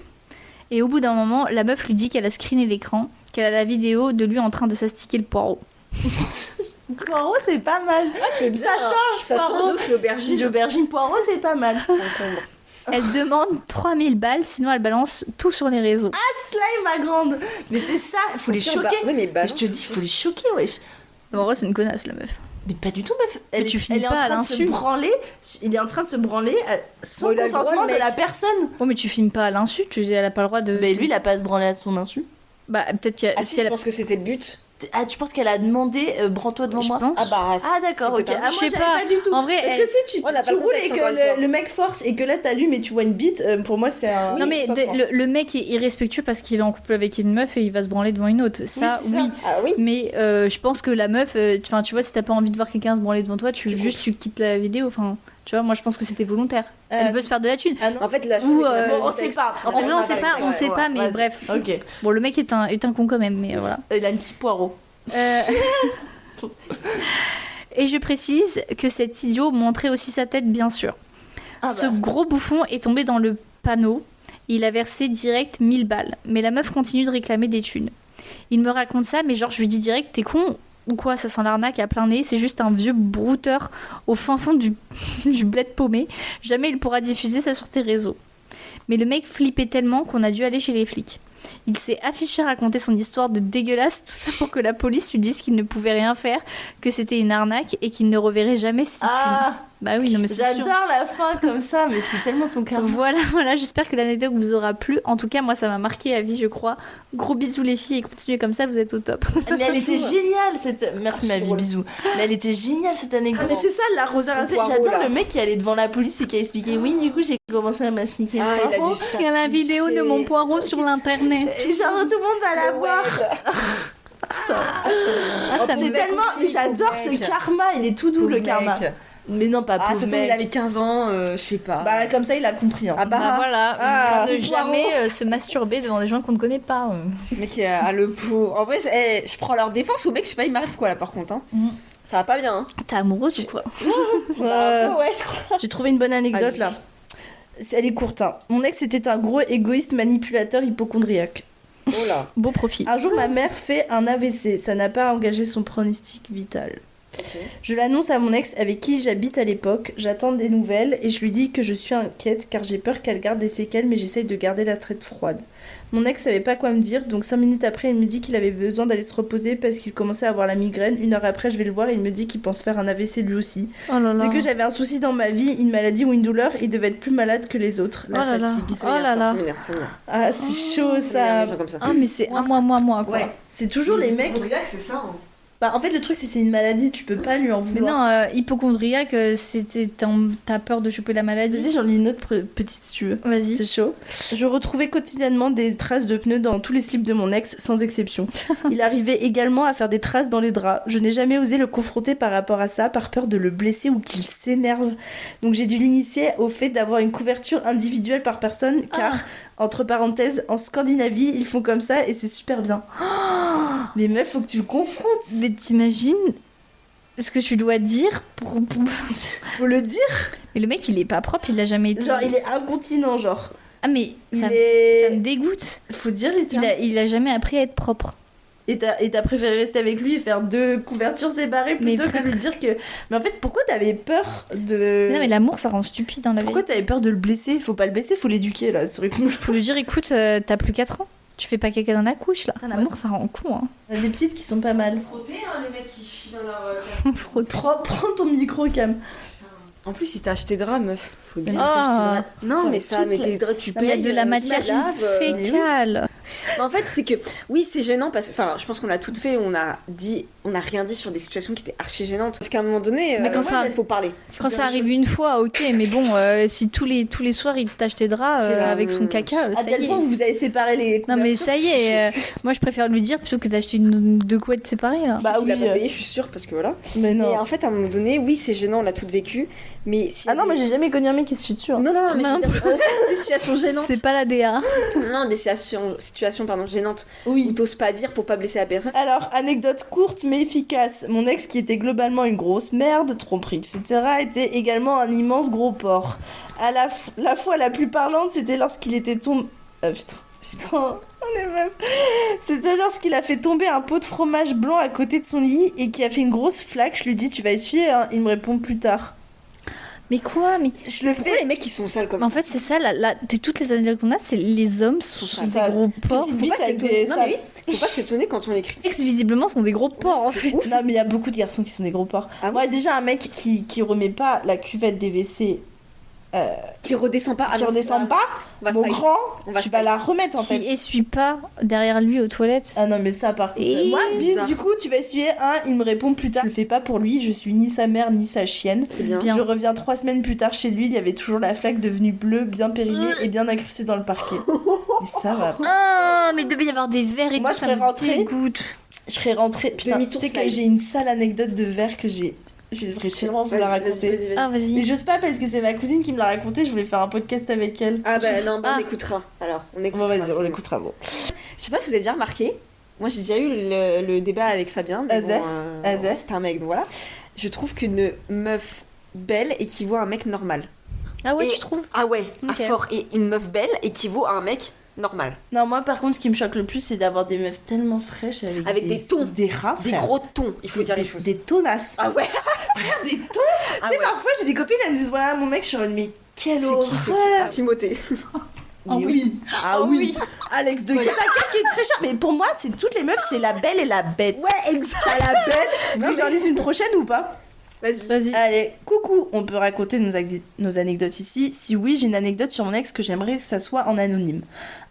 Speaker 2: Et au bout d'un moment, la meuf lui dit qu'elle a screené l'écran, qu'elle a la vidéo de lui en train de s'astiquer le poireau.
Speaker 1: Poireau, c'est pas mal.
Speaker 3: C'est
Speaker 1: Ça change,
Speaker 3: Ça
Speaker 1: poireau.
Speaker 3: change de ouf, l'aubergine.
Speaker 1: Aubergine poireau, c'est pas mal.
Speaker 3: Concombre.
Speaker 2: Elle demande 3000 balles, sinon elle balance tout sur les réseaux.
Speaker 1: Slime, ma grande. Mais c'est ça, il faut les
Speaker 3: Tiens,
Speaker 1: choquer.
Speaker 3: bah, oui, mais
Speaker 1: Mais
Speaker 3: balance
Speaker 1: je te dis, il
Speaker 3: aussi.
Speaker 1: faut les choquer, wesh.
Speaker 2: En vrai, c'est une connasse, la meuf.
Speaker 1: Mais pas du tout, meuf. Elle,
Speaker 2: tu finis
Speaker 1: elle est
Speaker 2: pas
Speaker 1: en
Speaker 2: à
Speaker 1: train de se
Speaker 2: l'insu.
Speaker 1: branler. Il est en train de se branler sans
Speaker 3: Bon, il a le droit,
Speaker 1: consentement
Speaker 3: le
Speaker 1: de la
Speaker 3: mec.
Speaker 1: personne.
Speaker 2: Oh, mais tu filmes pas à l'insu, elle a pas le droit de.
Speaker 1: Mais lui, il a pas à se branler à son insu.
Speaker 2: Bah, peut-être que
Speaker 3: Ah
Speaker 2: si
Speaker 3: si,
Speaker 2: elle
Speaker 3: je
Speaker 2: a.
Speaker 3: pense que c'était le but.
Speaker 1: Ah, tu penses qu'elle a demandé branle-toi devant
Speaker 2: Je
Speaker 1: moi?
Speaker 2: pense.
Speaker 3: Ah bah,
Speaker 1: Ah, d'accord, ok.
Speaker 3: c'était un
Speaker 1: Ah,
Speaker 3: but.
Speaker 1: moi,
Speaker 2: Je sais
Speaker 1: j'avais pas du tout.
Speaker 2: En vrai,
Speaker 1: Parce
Speaker 2: elle-
Speaker 1: que si tu,
Speaker 3: On n'a pas
Speaker 1: tu
Speaker 3: le
Speaker 1: roules et
Speaker 3: contexte, encore une
Speaker 1: que
Speaker 3: fois.
Speaker 1: le mec force et que là t'allumes et tu vois une bite, pour moi c'est un.
Speaker 2: Non, mais
Speaker 1: consentement.
Speaker 2: le mec est irrespectueux parce qu'il est en couple avec une meuf et il va se branler devant une autre. Ça,
Speaker 1: c'est ça.
Speaker 2: oui.
Speaker 3: Ah oui.
Speaker 2: Mais je pense que la meuf, enfin, tu vois, si t'as pas envie de voir quelqu'un se branler devant toi, tu quittes la vidéo. Enfin, tu vois, moi je pense que c'était volontaire. Elle veut se faire de la thune.
Speaker 1: Ah non.
Speaker 3: En fait, la chose.
Speaker 2: Ou,
Speaker 3: c'est qu'on a
Speaker 2: euh,
Speaker 3: pas
Speaker 1: Bon,
Speaker 3: le
Speaker 1: on sait
Speaker 3: contexte.
Speaker 1: pas.
Speaker 2: En vrai, on sait pas,
Speaker 1: Ouais,
Speaker 2: sait
Speaker 1: ouais,
Speaker 2: pas, mais
Speaker 1: vas-y.
Speaker 2: bref.
Speaker 1: Ok.
Speaker 2: Bon, le mec est un con quand même, mais voilà.
Speaker 1: Il a un petit poireau.
Speaker 2: Euh, Et je précise que cet idiot montrait aussi sa tête, bien sûr.
Speaker 1: Ah
Speaker 2: Ce
Speaker 1: bah.
Speaker 2: gros bouffon est tombé dans le panneau. Il a versé direct 1000 balles. Mais la meuf continue de réclamer des thunes. Il me raconte ça, mais genre, je lui dis direct, t'es con ou quoi? Ça sent l'arnaque à plein nez. C'est juste un vieux brouteur au fin fond du, du bled paumé. Jamais il pourra diffuser ça sur tes réseaux. Mais le mec flippait tellement qu'on a dû aller chez les flics. Il s'est affiché à raconter son histoire de dégueulasse, tout ça pour que la police lui dise qu'il ne pouvait rien faire, que c'était une arnaque et qu'il ne reverrait jamais ses thunes.
Speaker 1: Ah,
Speaker 2: Bah oui, non mais c'est sûr.
Speaker 1: J'adore la fin comme ça, mais c'est tellement son karma.
Speaker 2: Voilà, j'espère que l'anecdote vous aura plu. En tout cas, moi, ça m'a marqué à vie, je crois. Gros bisous les filles et continuez comme ça, vous êtes au top.
Speaker 1: Mais elle était géniale cette. Merci ma vie, bisous. Mais elle était géniale cette anecdote. Mais c'est ça, l'arroseur à sel. J'adore le mec qui allait devant la police et qui a expliqué oui, du coup j'ai commencé à mastiquer.
Speaker 2: Il y a la vidéo de mon poireau sur l'internet.
Speaker 1: Et genre tout le monde va la voir. Putain. C'est tellement. J'adore ce karma, il est tout doux le karma. Mais non, pas pauvre mec.
Speaker 3: Il avait 15 ans, je sais pas.
Speaker 1: Bah comme ça il a compris. Hein.
Speaker 2: Bah voilà, ne jamais se masturber devant des gens qu'on ne connaît pas.
Speaker 3: Le mec a le pot. En vrai, je prends leur défense au mec, je sais pas, il m'arrive quoi là par contre. Hein. Ça va pas bien. Hein.
Speaker 2: T'es amoureuse ou quoi?
Speaker 3: Ouais, je crois.
Speaker 1: J'ai trouvé une bonne anecdote là. Elle est courte. Hein. Mon ex était un gros égoïste manipulateur hypocondriaque.
Speaker 3: Oh là.
Speaker 2: Beau profil.
Speaker 1: Un jour, ma mère fait un AVC. Ça n'a pas engagé son pronostic vital.
Speaker 3: Okay.
Speaker 1: Je l'annonce à mon ex avec qui j'habite à l'époque. J'attends des nouvelles et je lui dis que je suis inquiète car j'ai peur qu'elle garde des séquelles, mais j'essaye de garder la tête froide. Mon ex savait pas quoi me dire, donc 5 minutes après, il me dit qu'il avait besoin d'aller se reposer parce qu'il commençait à avoir la migraine. 1 heure après, je vais le voir et il me dit qu'il pense faire un AVC lui aussi.
Speaker 2: Oh là là.
Speaker 1: Dès que j'avais un souci dans ma vie, une maladie ou une douleur, il devait être plus malade que les autres. La fatigue.
Speaker 2: Oh là là.
Speaker 1: Ah, c'est chaud ça.
Speaker 2: Ah, mais c'est un moi quoi.
Speaker 3: Ouais.
Speaker 1: C'est toujours les mecs.
Speaker 3: C'est ça. Hein.
Speaker 1: Bah, en fait, le truc, c'est une maladie, tu peux pas lui en
Speaker 2: Mais
Speaker 1: vouloir.
Speaker 2: non, hypocondriaque, t'as peur de choper la maladie.
Speaker 1: Vas-y, j'en lis une autre petite si tu veux.
Speaker 2: Vas-y.
Speaker 1: C'est chaud. Je retrouvais quotidiennement des traces de pneus dans tous les slips de mon ex, sans exception. Il arrivait également à faire des traces dans les draps. Je n'ai jamais osé le confronter par rapport à ça, par peur de le blesser ou qu'il s'énerve. Donc j'ai dû l'initier au fait d'avoir une couverture individuelle par personne, car, entre parenthèses, en Scandinavie, ils font comme ça et c'est super bien. Mais meuf, faut que tu le confrontes.
Speaker 2: Mais t'imagines ce que tu dois dire pour...
Speaker 1: Faut le dire.
Speaker 2: Mais le mec, il est pas propre, il l'a jamais été.
Speaker 1: Genre, il est incontinent, genre.
Speaker 2: Ah mais ça me dégoûte.
Speaker 1: Faut dire les termes.
Speaker 2: Il a jamais appris à être propre.
Speaker 1: Et t'as préféré rester avec lui et faire 2 couvertures séparées plutôt que lui dire que... Mais en fait, pourquoi t'avais peur de...
Speaker 2: Mais non, mais l'amour, ça rend stupide dans la vie.
Speaker 1: Pourquoi t'avais peur de le blesser? Faut pas le blesser, faut l'éduquer, là.
Speaker 2: Faut lui dire, écoute, t'as plus 4 ans. Tu fais pas caca dans la couche, là. L'amour, ça rend con, hein.
Speaker 1: Il y a des petites qui sont pas mal.
Speaker 3: Frotter, hein, les mecs qui chient dans leur...
Speaker 1: Prends ton micro, Cam.
Speaker 3: En plus, il t'a acheté des draps, meuf. Faut dire.
Speaker 2: Ah.
Speaker 3: Non, mais ça, mais tes draps, tu
Speaker 2: Il y a
Speaker 3: payes.
Speaker 2: de la matière fécale.
Speaker 3: Mais en fait, c'est que oui, c'est gênant parce que, enfin, je pense qu'on l'a toutes fait. On a rien dit sur des situations qui étaient archi gênantes. Sauf qu'à un moment donné,
Speaker 2: mais quand
Speaker 3: il faut parler.
Speaker 2: Quand ça arrive une fois, ok, mais bon, si tous les soirs il t'achète des draps avec son caca,
Speaker 1: à
Speaker 2: ça
Speaker 1: tel
Speaker 2: y est.
Speaker 1: point que vous avez séparé les couvertures.
Speaker 2: Non mais ça y est, moi je préfère lui dire plutôt que d'acheter 2 couettes séparées là.
Speaker 1: Bah oui,
Speaker 3: il a pas payé, je suis sûre, parce que voilà.
Speaker 1: Mais non.
Speaker 3: Et en fait, à un moment donné, oui, c'est gênant, on l'a toutes vécu. Mais si
Speaker 1: Ah non, moi j'ai jamais connu un mec qui se chie dessus. Hein.
Speaker 3: Non, mais
Speaker 2: Non.
Speaker 3: je veux dire, des situations gênantes.
Speaker 2: C'est pas la DA.
Speaker 3: Non, des situations pardon, gênantes.
Speaker 1: Oui.
Speaker 3: Où t'oses pas dire pour pas blesser la personne.
Speaker 1: Alors, anecdote courte mais efficace. Mon ex, qui était globalement une grosse merde, tromperie, etc., était également un immense gros porc. À la fois la plus parlante, c'était lorsqu'il était tombé... Putain, oh les meufs. C'était lorsqu'il a fait tomber un pot de fromage blanc à côté de son lit et qui a fait une grosse flaque. Je lui dis, tu vas essuyer, hein. Il me répond plus tard.
Speaker 2: Mais quoi? Mais
Speaker 1: je le
Speaker 3: Pourquoi
Speaker 1: fais.
Speaker 3: les mecs qui sont sales comme
Speaker 2: en
Speaker 3: ça?
Speaker 2: fait, c'est ça, de toutes les anecdotes qu'on a, c'est les hommes sont des
Speaker 1: sales.
Speaker 2: gros porcs.
Speaker 1: Petite
Speaker 3: Faut
Speaker 1: bite
Speaker 3: pas
Speaker 1: avec
Speaker 3: s'étonner.
Speaker 1: des
Speaker 3: Non, mais oui, faut pas s'étonner quand on les critique.
Speaker 2: Ex visiblement sont des gros porcs en fait.
Speaker 1: Non, mais il y a beaucoup de garçons qui sont des gros porcs.
Speaker 3: Ah
Speaker 1: ouais, déjà, un mec qui remet pas la cuvette des WC,
Speaker 3: Qui redescend pas.
Speaker 1: qui redescend pas,
Speaker 3: On va
Speaker 1: mon
Speaker 3: se fight.
Speaker 1: grand,
Speaker 3: On va
Speaker 1: tu
Speaker 3: se
Speaker 1: vas
Speaker 3: fight.
Speaker 1: la remettre en
Speaker 2: Qui
Speaker 1: fait.
Speaker 2: essuie pas derrière lui aux toilettes.
Speaker 1: Ah non, mais ça par contre.
Speaker 2: Et
Speaker 1: Moi,
Speaker 3: bizarre.
Speaker 1: du coup, tu vas essuyer un, il me répond plus tard. Je le fais pas pour lui, je suis ni sa mère ni sa chienne.
Speaker 3: C'est bien.
Speaker 2: Bien.
Speaker 1: Je reviens 3 semaines plus tard chez lui, il y avait toujours la flaque devenue bleue, bien périmée et bien incrustée dans le parquet. Mais ça va.
Speaker 2: Ah, mais il devait y avoir des verres et
Speaker 1: Moi,
Speaker 2: tout,
Speaker 1: je
Speaker 2: ça
Speaker 1: serais
Speaker 2: me
Speaker 1: rentrée.
Speaker 2: dégoûte.
Speaker 1: Je serais rentrée. Putain, tu
Speaker 3: Demi-tour
Speaker 1: sais que
Speaker 3: slide.
Speaker 1: j'ai une sale anecdote de verre que j'aimerais tellement vous la raconter.
Speaker 2: Ah,
Speaker 1: Mais
Speaker 2: vas-y.
Speaker 1: j'ose pas parce que c'est ma cousine qui me l'a raconté, je voulais faire un podcast avec elle.
Speaker 3: Ah bah non,
Speaker 2: Ah.
Speaker 3: on écoutera. Alors, on
Speaker 1: Bon,
Speaker 3: écoutera.
Speaker 1: vas-y,
Speaker 3: c'est
Speaker 1: on
Speaker 3: bon.
Speaker 1: l'écoutera, bon.
Speaker 3: Je sais pas si vous avez déjà remarqué. Moi, j'ai déjà eu le débat avec Fabien. Mais
Speaker 1: Azé.
Speaker 3: bon,
Speaker 1: Azé.
Speaker 3: c'est un mec, donc voilà. Je trouve qu'une meuf belle équivaut à un mec normal.
Speaker 2: Ah ouais,
Speaker 3: Et-
Speaker 2: je trouve.
Speaker 3: Ah ouais,
Speaker 2: Ok.
Speaker 3: à fort. Et une meuf belle équivaut à un mec normal.
Speaker 1: Non, moi par contre, ce qui me choque le plus, c'est d'avoir des meufs tellement fraîches avec
Speaker 3: des tons.
Speaker 1: des rats,
Speaker 3: Des
Speaker 1: frère.
Speaker 3: gros tons, il faut dire les choses.
Speaker 1: Des tonasses.
Speaker 3: Ah ouais.
Speaker 1: Des tons.
Speaker 3: Ah
Speaker 1: Tu sais,
Speaker 3: ouais.
Speaker 1: parfois j'ai des copines, elles me disent voilà, mon mec, je suis en mode, mais quelle
Speaker 3: C'est qui, c'est qui
Speaker 1: horreur.
Speaker 3: Ah, Timothée.
Speaker 1: Mais oui. Ah oui. Alex de Guetta qui est très cher. Mais pour moi, c'est toutes les meufs, c'est la belle et la bête.
Speaker 3: Ouais, exact.
Speaker 1: T'as la belle. Vous
Speaker 3: Non,
Speaker 1: voulez que j'en
Speaker 3: mais-
Speaker 1: lise une prochaine ou pas?
Speaker 2: Vas-y.
Speaker 1: Allez, coucou, on peut raconter nos anecdotes ici. Si oui, j'ai une anecdote sur mon ex que j'aimerais que ça soit en anonyme.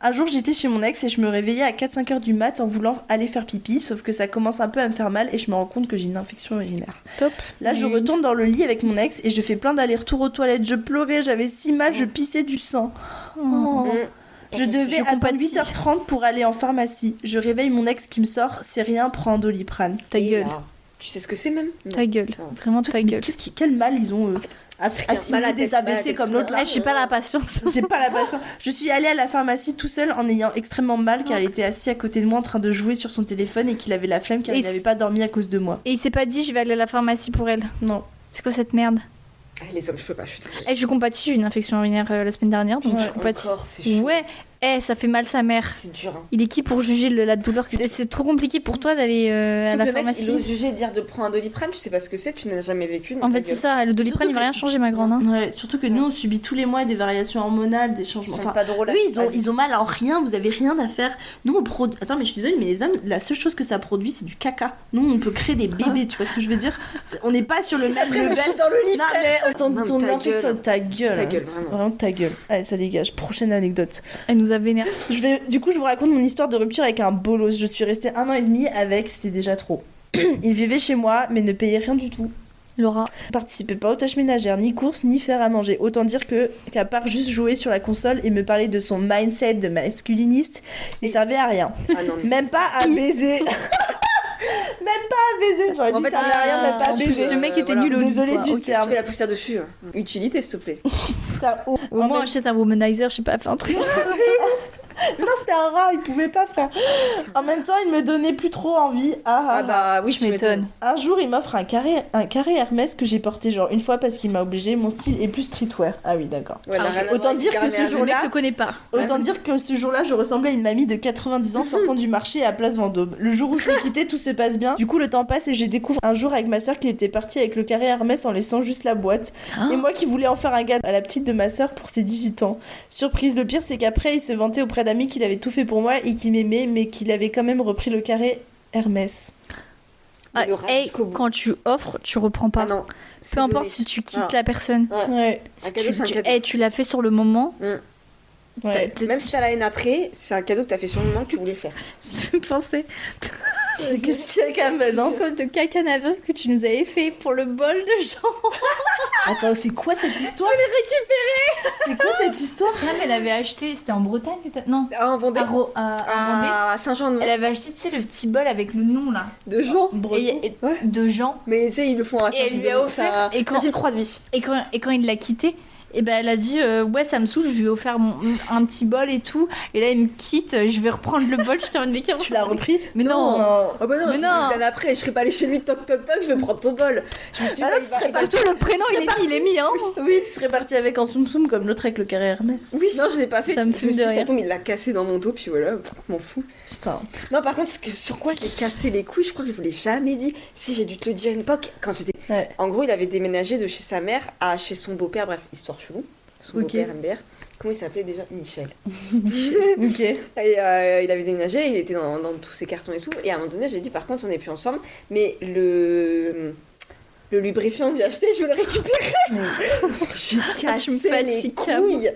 Speaker 1: Un jour, j'étais chez mon ex et je me réveillais à 4-5 heures du mat en voulant aller faire pipi, sauf que ça commence un peu à me faire mal et je me rends compte que j'ai une infection urinaire.
Speaker 2: Top.
Speaker 1: Là, je retourne dans le lit avec mon ex et je fais plein d'allers-retours aux toilettes. Je pleurais, j'avais si mal, je pissais du sang. Oh. Je devais
Speaker 2: Je
Speaker 1: attendre
Speaker 2: compatis.
Speaker 1: 8h30 pour aller en pharmacie. Je réveille mon ex qui me sort, c'est rien, prends un Doliprane.
Speaker 2: Ta gueule.
Speaker 3: Tu sais ce que c'est même?
Speaker 2: Ta gueule.
Speaker 3: Non.
Speaker 2: Vraiment ta gueule.
Speaker 1: Quel mal ils ont à simuler
Speaker 3: malade,
Speaker 1: des AVC
Speaker 3: malade,
Speaker 1: comme l'autre là.
Speaker 2: J'ai pas la patience.
Speaker 1: J'ai pas la patience. Je suis allée à la pharmacie tout seul en ayant extrêmement mal car il était assis à côté de moi en train de jouer sur son téléphone et qu'il avait la flemme car
Speaker 2: Et
Speaker 1: il n'avait pas dormi à cause de moi.
Speaker 2: Et il s'est pas dit je vais aller à la pharmacie pour elle.
Speaker 1: Non.
Speaker 2: C'est quoi cette merde?
Speaker 3: Les hommes, je peux pas, je suis désolée.
Speaker 2: Je compatis, j'ai eu une infection urinaire la semaine dernière, donc
Speaker 1: Ouais,
Speaker 2: je compatis.
Speaker 3: Encore, c'est chaud.
Speaker 2: Ouais, ça fait mal sa mère.
Speaker 3: C'est dur. Hein.
Speaker 2: Il est qui pour juger la douleur? C'est trop compliqué pour toi d'aller à
Speaker 3: Sauf
Speaker 2: la
Speaker 3: que le mec, il
Speaker 2: pharmacie.
Speaker 3: ose juger et dire de prendre un Doliprane, tu sais pas ce que c'est, tu n'as jamais vécu.
Speaker 2: En fait, c'est ça, le Doliprane
Speaker 1: Surtout
Speaker 2: il va
Speaker 1: que-
Speaker 2: rien changer, ma grande. Hein.
Speaker 1: Ouais, surtout que nous on subit tous les mois des variations hormonales, des
Speaker 3: Ils
Speaker 1: changements.
Speaker 3: sont
Speaker 1: Enfin,
Speaker 3: pas drôles.
Speaker 1: eux ils ont mal en rien, vous avez rien à faire. Nous on produit. Attends, mais je suis désolée, mais les hommes, la seule chose que ça produit c'est du caca. Nous on peut créer des bébés, tu vois ce que je veux dire? On n'est pas sur le même level.
Speaker 3: dans le lit,
Speaker 1: Non mais ton
Speaker 3: Non, mais
Speaker 1: ton
Speaker 3: ta
Speaker 1: infection,
Speaker 3: gueule.
Speaker 1: ta gueule.
Speaker 3: Ta
Speaker 1: hein.
Speaker 3: gueule, vraiment.
Speaker 1: Vraiment ta gueule. Allez, ça dégage. Prochaine anecdote.
Speaker 2: Elle nous a vénère.
Speaker 1: Du coup, je vous raconte mon histoire de rupture avec un bolos. Je suis restée 1 an et demi avec, c'était déjà trop. Il vivait chez moi, mais ne payait rien du tout.
Speaker 2: Laura.
Speaker 1: Participait pas aux tâches ménagères, ni courses, ni faire à manger. Autant dire qu'à part juste jouer sur la console et me parler de son mindset de masculiniste, il servait à rien.
Speaker 3: Ah non, mais-
Speaker 1: Même pas à baiser. Même pas à baiser. J'aurais
Speaker 3: En
Speaker 1: dit
Speaker 3: fait,
Speaker 1: ça servait à rien, même pas à
Speaker 2: en plus,
Speaker 1: baiser.
Speaker 2: le mec était
Speaker 3: voilà.
Speaker 2: nul au lit,
Speaker 1: Désolée
Speaker 2: quoi.
Speaker 1: du
Speaker 2: Ok.
Speaker 1: terme.
Speaker 3: Tu fais la poussière dessus. Utilité, s'il te plaît.
Speaker 1: Ça,
Speaker 2: Au moins, achète un womanizer, je sais pas, fais un truc.
Speaker 1: Non, c'était un rat, il pouvait pas, frère. En même temps, il me donnait plus trop envie.
Speaker 3: Ah bah oui,
Speaker 2: Je
Speaker 3: tu m'étonnes.
Speaker 2: m'étonne.
Speaker 1: Un jour, il m'offre un carré Hermès que j'ai porté genre une fois parce qu'il m'a obligé. Mon style est plus streetwear. Ah oui, d'accord.
Speaker 3: Ouais,
Speaker 1: autant dire que ce
Speaker 2: Le
Speaker 1: jour-là-
Speaker 2: mec le connaît pas.
Speaker 1: Autant dire que ce jour-là, je ressemblais à une mamie de 90 ans sortant du marché à Place Vendôme. Le jour où je l'ai quitté, tout se passe bien. Du coup, le temps passe et je découvre un jour avec ma soeur qu'il était parti avec le carré Hermès en laissant juste la boîte. Et moi qui voulais en faire un gars à la petite de ma soeur pour ses 18 ans. Surprise, le pire, c'est qu'après, il se vantait auprès d'amis qu'il avait tout fait pour moi et qu'il m'aimait, mais qu'il avait quand même repris le carré Hermès.
Speaker 2: Ah,
Speaker 3: Le rat
Speaker 2: hey,
Speaker 3: jusqu'au bout.
Speaker 2: quand tu offres, tu reprends pas.
Speaker 3: Ah non. c'est
Speaker 2: Peu importe
Speaker 3: donné.
Speaker 2: si tu quittes
Speaker 3: Ah.
Speaker 2: la personne.
Speaker 3: Ouais.
Speaker 1: Ouais.
Speaker 3: Un cadeau, c'est un cadeau.
Speaker 2: Tu l'as fait sur le moment.
Speaker 1: Ouais.
Speaker 3: Même si t'as la haine après, c'est un cadeau que t'as fait sur le moment que tu voulais faire.
Speaker 2: Je me pensais
Speaker 1: Qu'est-ce qu'il y a quand même, hein?
Speaker 2: au de caca navré que tu nous avais fait pour le bol de Jean.
Speaker 1: Attends, c'est quoi cette histoire? C'est quoi cette histoire?
Speaker 2: Non, mais elle avait acheté, c'était en Bretagne peut-être? Non,
Speaker 3: Ah, on vendait
Speaker 2: à Vendée.
Speaker 3: à Saint-Jean-de-Mont.
Speaker 2: Elle avait acheté, tu sais, le petit bol avec le nom là.
Speaker 3: De Jean.
Speaker 2: Et
Speaker 3: Ouais.
Speaker 2: de Jean.
Speaker 3: Mais tu sais, ils le font à
Speaker 2: Et elle lui a offert. Et quand,
Speaker 3: C'est une croix de vie.
Speaker 2: et quand il l'a quitté, et ben elle a dit ouais ça me saoule, je lui ai offert un petit bol et tout. Et là il me quitte, je vais reprendre le bol, je t'ai envie de dire.
Speaker 1: Tu l'as repris?
Speaker 2: Mais non.
Speaker 3: Ah bah non,
Speaker 2: Mais
Speaker 3: je
Speaker 2: non.
Speaker 3: l'année après, je serais pas allée chez lui, toc toc toc, je vais prendre ton bol. Je me suis dit,
Speaker 1: Ah non,
Speaker 3: bah,
Speaker 1: tu
Speaker 3: il va-
Speaker 1: serais
Speaker 3: il va-
Speaker 2: Surtout le prénom il est mis hein.
Speaker 1: Oui, tu serais parti avec en soum soum comme l'autre avec le carré Hermès.
Speaker 3: Oui, non, je l'ai pas fait.
Speaker 2: Ça me
Speaker 3: je
Speaker 2: fume
Speaker 3: suis
Speaker 2: de
Speaker 3: dit,
Speaker 2: rire.
Speaker 3: ça tombe, il l'a cassé dans mon dos, puis voilà, je m'en fous.
Speaker 1: Putain.
Speaker 3: Non, par contre, sur quoi je l'ai cassé les couilles, je crois que je vous l'ai jamais dit. Si, j'ai dû te le dire une époque, quand j'étais.
Speaker 1: Ouais.
Speaker 3: En gros, il avait déménagé de chez sa mère à chez son beau-père, bref, histoire chelou. Son
Speaker 1: Ok.
Speaker 3: beau-père, MDR. Comment il s'appelait déjà? Michel.
Speaker 1: Ok.
Speaker 3: Et il avait déménagé, il était dans tous ses cartons et tout. Et à un moment donné, j'ai dit par contre, on n'est plus ensemble. Mais le lubrifiant que j'ai acheté, je veux le récupérer. J'ai
Speaker 2: tu
Speaker 3: cassé
Speaker 2: me
Speaker 3: les
Speaker 2: fatigues,
Speaker 3: couilles.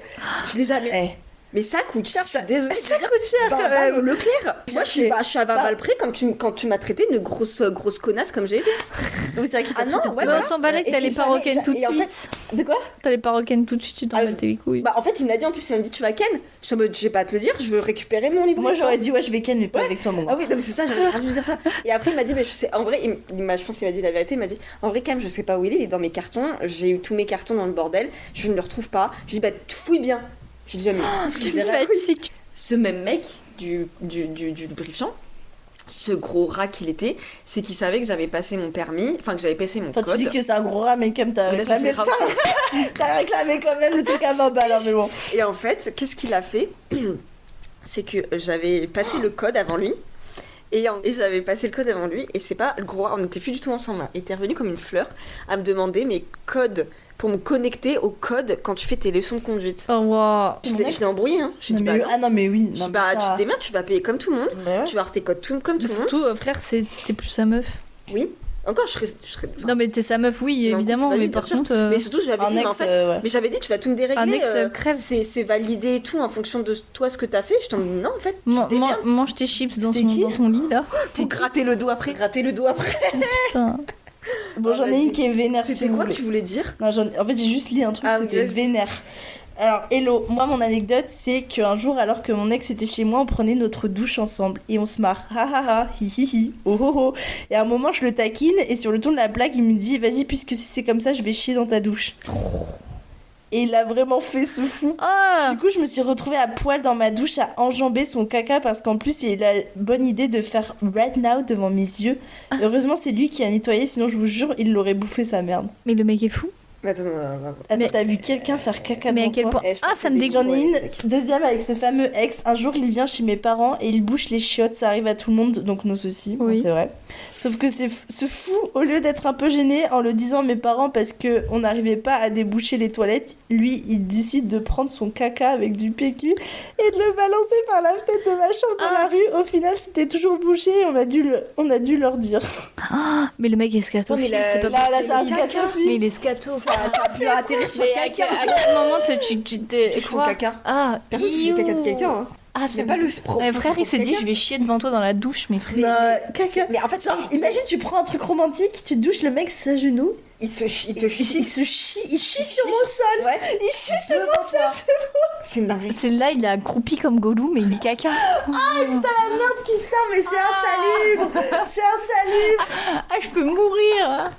Speaker 3: Je l'ai jamais.
Speaker 1: Eh.
Speaker 3: Mais ça coûte cher, je suis désolée.
Speaker 1: Ça coûte cher
Speaker 3: 20
Speaker 1: quand
Speaker 3: balles
Speaker 1: même.
Speaker 3: au Leclerc. Moi, je suis à 20
Speaker 1: Bah.
Speaker 3: balles près quand tu m'as traité une grosse connasse comme j'ai été.
Speaker 1: Oui, c'est vrai qu'il t'a
Speaker 3: Ah non,
Speaker 1: traité de
Speaker 3: ouais,
Speaker 2: Bah,
Speaker 1: connasse.
Speaker 2: on s'en balait que
Speaker 3: Et
Speaker 2: t'as les
Speaker 3: puis jamais-
Speaker 2: paroquennes tout de
Speaker 3: et en
Speaker 2: suite.
Speaker 3: De quoi?
Speaker 2: T'as les paroquennes tout de suite, tu t'en
Speaker 3: Ah,
Speaker 2: battais les couilles.
Speaker 3: Bah en fait, il me l'a dit en plus, il m'a dit tu vas ken. Je suis en mode, je vais pas te le dire, je veux récupérer mon livre.
Speaker 1: Moi j'aurais dit ouais, je vais ken, mais pas avec toi, mon
Speaker 3: Ah
Speaker 1: gars.
Speaker 3: oui, non, mais c'est ça, j'aurais pas dû dire ça. Et après, il m'a dit, mais je sais, en vrai, je pense qu'il m'a dit la vérité. Il m'a dit, en vrai, Cam, je sais pas où il est dans mes cartons. J'ai eu tous mes cartons dans le bordel, je ne le retrouve pas. Je dis, bah, tu fouilles bien. Je dis, jamais.
Speaker 2: Tu me fatigues.
Speaker 3: Ce même mec du lubrifiant, ce gros rat qu'il était, c'est qu'il savait que j'avais passé mon permis, enfin que j'avais passé mon
Speaker 1: Enfin,
Speaker 3: code.
Speaker 1: tu dis que c'est un gros rat, mais comme t'as
Speaker 3: Mais là, j'ai
Speaker 1: réclamé,
Speaker 3: fait rat aussi.
Speaker 1: t'as réclamé quand même le truc à 20 balles, hein, mais bon.
Speaker 3: Et en fait, qu'est-ce qu'il a fait? C'est que j'avais passé le code avant lui. Et j'avais passé le code avant lui. Et c'est pas le gros. On n'était plus du tout ensemble. Là. Il était revenu comme une fleur à me demander mes codes pour me connecter au code quand tu fais tes leçons de conduite.
Speaker 2: Oh wow.
Speaker 3: Je l'ai embrouillé. Hein. Je
Speaker 1: Non,
Speaker 3: dis,
Speaker 1: mais,
Speaker 3: bah, non.
Speaker 1: ah non, mais oui.
Speaker 3: Je
Speaker 1: Non,
Speaker 3: dis,
Speaker 1: mais
Speaker 3: bah,
Speaker 1: ça-
Speaker 3: tu te démerdes, tu vas payer comme tout le monde.
Speaker 1: Bah ouais.
Speaker 3: Tu vas avoir tes codes comme tout le monde.
Speaker 2: Surtout, frère, c'était plus sa meuf.
Speaker 3: Oui. Encore, je serais. Enfin,
Speaker 2: Non, mais t'es sa meuf, oui,
Speaker 3: non,
Speaker 2: évidemment,
Speaker 3: vas-y,
Speaker 2: mais
Speaker 3: bien
Speaker 2: par
Speaker 3: sûr.
Speaker 2: contre.
Speaker 3: Mais surtout, je lui avais
Speaker 1: Un
Speaker 3: dit, mais en
Speaker 1: ex,
Speaker 3: fait.
Speaker 1: ouais.
Speaker 3: Mais j'avais dit, tu vas tout me dérégler.
Speaker 2: Un ex crève.
Speaker 3: C'est validé et tout en fonction de toi ce que t'as fait. Je t'en dis non, en fait. Tu te démerdes.
Speaker 2: Mange tes chips dans
Speaker 1: C'était qui
Speaker 2: dans ton lit, là.
Speaker 3: Faut gratter le dos après,
Speaker 2: Putain.
Speaker 1: Bon, j'en ai
Speaker 3: vas-y.
Speaker 1: une qui est vénère. si
Speaker 3: C'était
Speaker 1: vous
Speaker 3: quoi
Speaker 1: voulez.
Speaker 3: que tu voulais dire?
Speaker 1: Non, en fait, j'ai juste lu un truc,
Speaker 3: Ah,
Speaker 1: c'était
Speaker 3: vas-y.
Speaker 1: vénère. Alors, hello, moi, mon anecdote, c'est qu'un jour, alors que mon ex était chez moi, on prenait notre douche ensemble et on se marre. Ha ha ha, hi hi hi, oh oh oh. Et à un moment, je le taquine et sur le ton de la blague, il me dit, vas-y, puisque si c'est comme ça, je vais chier dans ta douche. Et il a vraiment fait ce fou.
Speaker 2: Ah
Speaker 1: Du coup, je me suis retrouvée à poil dans ma douche à enjamber son caca parce qu'en plus, il a eu la bonne idée de faire right now devant mes yeux. Heureusement, c'est lui qui a nettoyé, sinon, je vous jure, il l'aurait bouffé sa merde.
Speaker 2: Mais le mec est fou.
Speaker 3: Mais attends, non.
Speaker 1: Attends,
Speaker 2: Mais-
Speaker 1: t'as vu quelqu'un faire caca
Speaker 2: Mais à
Speaker 1: devant
Speaker 2: quel
Speaker 1: toi
Speaker 2: point.
Speaker 3: Eh, je
Speaker 2: Ah,
Speaker 3: pense
Speaker 2: ça
Speaker 3: que
Speaker 2: me
Speaker 3: des-
Speaker 2: dégoûte.
Speaker 1: J'en ai une
Speaker 3: Ouais,
Speaker 1: deuxième avec ce fameux ex. Un jour, il vient chez mes parents et il bouche les chiottes. Ça arrive à tout le monde, donc nous aussi. Bon,
Speaker 2: Oui.
Speaker 1: c'est vrai. Sauf que ce fou, au lieu d'être un peu gêné en le disant à mes parents parce qu'on n'arrivait pas à déboucher les toilettes, lui, il décide de prendre son caca avec du PQ et de le balancer par la fenêtre de ma chambre dans la rue. Au final, c'était toujours bouché et on a dû leur dire.
Speaker 2: Mais le mec est scatophile,
Speaker 3: Non, mais
Speaker 2: c'est pas
Speaker 1: Là,
Speaker 2: possible.
Speaker 1: c'est un
Speaker 3: caca.
Speaker 1: scatophile.
Speaker 2: Mais il est scato.
Speaker 3: Ça a pu atterrir sur
Speaker 2: Mais
Speaker 3: le
Speaker 2: à
Speaker 3: caca.
Speaker 2: quel moment tu t'es.
Speaker 3: Tu touches ton caca.
Speaker 2: Ah,
Speaker 3: Personne touche le caca de quelqu'un. Hein.
Speaker 2: Ah,
Speaker 3: C'est pas le pro.
Speaker 2: Frère, il s'est dit, je vais chier devant toi dans la douche, mais frère.
Speaker 1: Non, caca.
Speaker 3: Mais en fait,
Speaker 1: Genre, imagine, tu prends un truc romantique, tu douches le mec sur genou,
Speaker 3: il te
Speaker 1: il
Speaker 3: chie.
Speaker 1: il chie sur mon sol.
Speaker 3: Ouais.
Speaker 1: Il chie sur
Speaker 3: Devant
Speaker 1: mon sol.
Speaker 3: toi. C'est une dinguerie.
Speaker 2: C'est là, il est accroupi comme Gollum, mais il est caca.
Speaker 1: Merde qui sort, mais c'est insalubre. C'est insalubre.
Speaker 2: Ah, je peux mourir.